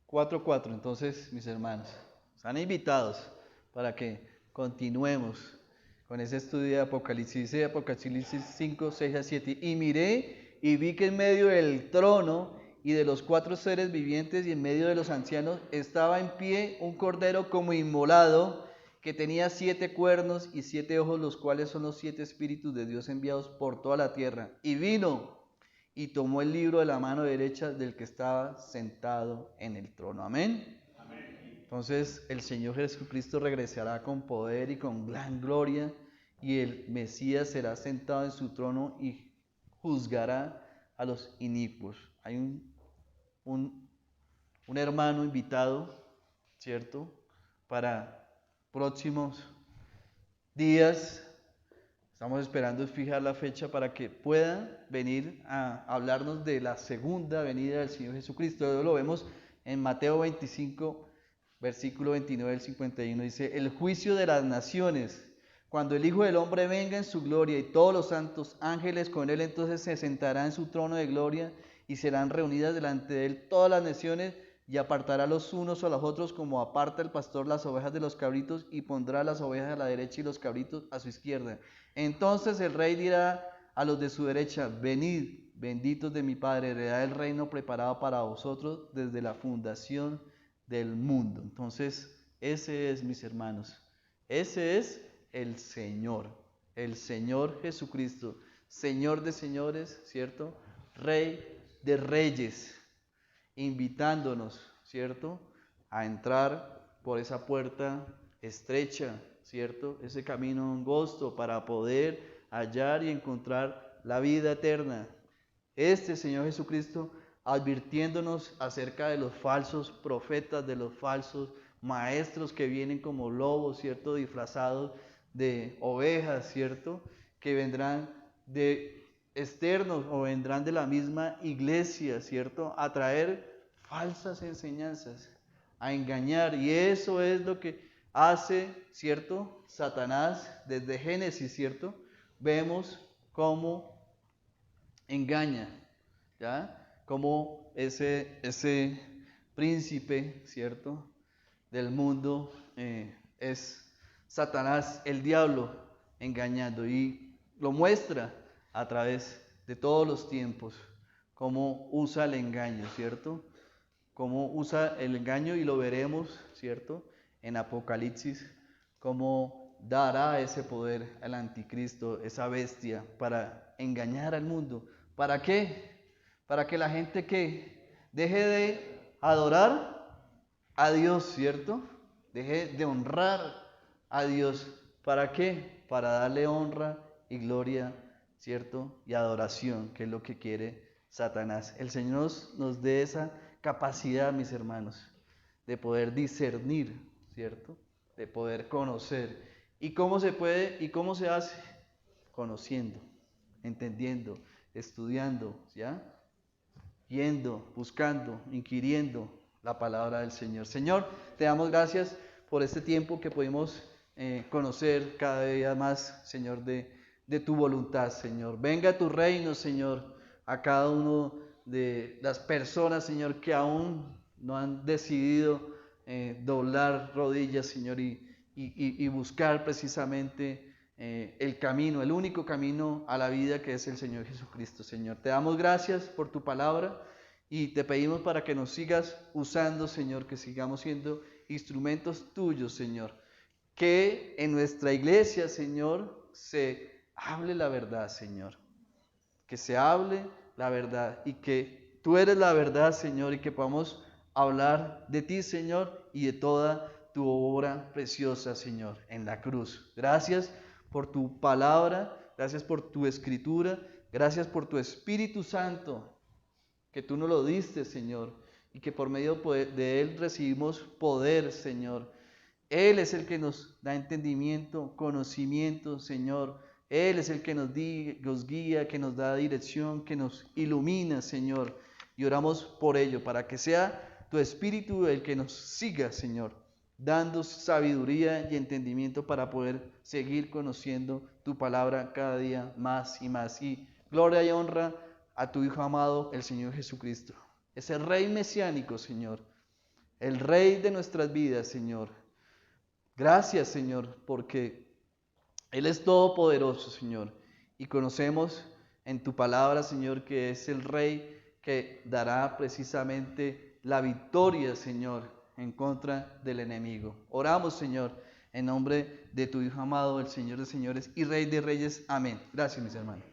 4:4. Entonces, mis hermanos, están invitados para que continuemos con ese estudio de Apocalipsis. Dice Apocalipsis 5, 6 a 7. Y miré y vi que en medio del trono y de los 4 seres vivientes y en medio de los ancianos estaba en pie un cordero como inmolado, que tenía 7 cuernos y 7 ojos, los cuales son los 7 espíritus de Dios enviados por toda la tierra. Y vino y tomó el libro de la mano derecha del que estaba sentado en el trono. Amén. Amén. Entonces el Señor Jesucristo regresará con poder y con gran gloria, y el Mesías será sentado en su trono y juzgará a los inicuos. Hay un hermano invitado, ¿cierto?, para próximos días. Estamos esperando fijar la fecha para que puedan venir a hablarnos de la segunda venida del Señor Jesucristo. Eso lo vemos en Mateo 25, versículo 29 al 51. Dice: el juicio de las naciones, cuando el Hijo del Hombre venga en su gloria y todos los santos ángeles con él, entonces se sentará en su trono de gloria y serán reunidas delante de él todas las naciones, y apartará los unos a los otros como aparta el pastor las ovejas de los cabritos, y pondrá las ovejas a la derecha y los cabritos a su izquierda. Entonces el rey dirá a los de su derecha: venid, benditos de mi Padre, heredad el reino preparado para vosotros desde la fundación del mundo. Entonces ese es, mis hermanos, ese es el Señor Jesucristo, Señor de señores, ¿cierto?, Rey de reyes, invitándonos, ¿cierto?, a entrar por esa puerta estrecha, ¿cierto?, ese camino angosto para poder hallar y encontrar la vida eterna. Este Señor Jesucristo advirtiéndonos acerca de los falsos profetas, de los falsos maestros que vienen como lobos, ¿cierto?, disfrazados de ovejas, ¿cierto?, que vendrán de externos o vendrán de la misma iglesia, ¿cierto?, a traer falsas enseñanzas, a engañar. Y eso es lo que hace, ¿cierto? Satanás, desde Génesis, ¿cierto? Vemos cómo engaña, ¿ya? Cómo ese príncipe, ¿cierto? Del mundo es Satanás, el diablo, engañando. Y lo muestra a través de todos los tiempos, cómo usa el engaño, ¿cierto? Cómo usa el engaño y lo veremos, ¿cierto? En Apocalipsis, cómo dará ese poder al anticristo, esa bestia, para engañar al mundo. ¿Para qué? Para que la gente que deje de adorar a Dios, ¿cierto? Deje de honrar a Dios. ¿Para qué? Para darle honra y gloria, ¿cierto? Y adoración, que es lo que quiere Satanás. El Señor nos dé esa capacidad, mis hermanos, de poder discernir, ¿cierto? De poder conocer. ¿Y cómo se puede y cómo se hace? Conociendo, entendiendo, estudiando, ¿ya? Yendo, buscando, inquiriendo la palabra del Señor. Señor, te damos gracias por este tiempo que pudimos conocer cada día más, Señor, de tu voluntad, Señor. Venga tu reino, Señor, a cada uno de las personas, Señor, que aún no han decidido doblar rodillas, Señor, y buscar precisamente el camino, el único camino a la vida, que es el Señor Jesucristo, Señor. Te damos gracias por tu palabra y te pedimos para que nos sigas usando, Señor, que sigamos siendo instrumentos tuyos, Señor. Que en nuestra iglesia, Señor, se hable la verdad, Señor. Que se hable la verdad y que tú eres la verdad, Señor, y que podamos hablar de ti, Señor, y de toda tu obra preciosa, Señor, en la cruz. Gracias por tu palabra, gracias por tu escritura, gracias por tu Espíritu Santo, que tú nos lo diste, Señor, y que por medio de él recibimos poder, Señor. Él es el que nos da entendimiento, conocimiento, Señor. Él es el que nos guía, que nos da dirección, que nos ilumina, Señor. Y oramos por ello, para que sea tu Espíritu el que nos siga, Señor, dando sabiduría y entendimiento para poder seguir conociendo tu palabra cada día más y más. Y gloria y honra a tu Hijo amado, el Señor Jesucristo. Ese Rey mesiánico, Señor. El Rey de nuestras vidas, Señor. Gracias, Señor, porque Él es todopoderoso, Señor. Y conocemos en tu palabra, Señor, que es el Rey que dará precisamente la victoria, Señor, en contra del enemigo. Oramos, Señor, en nombre de tu Hijo amado, el Señor de señores y Rey de reyes. Amén. Gracias, mis hermanos.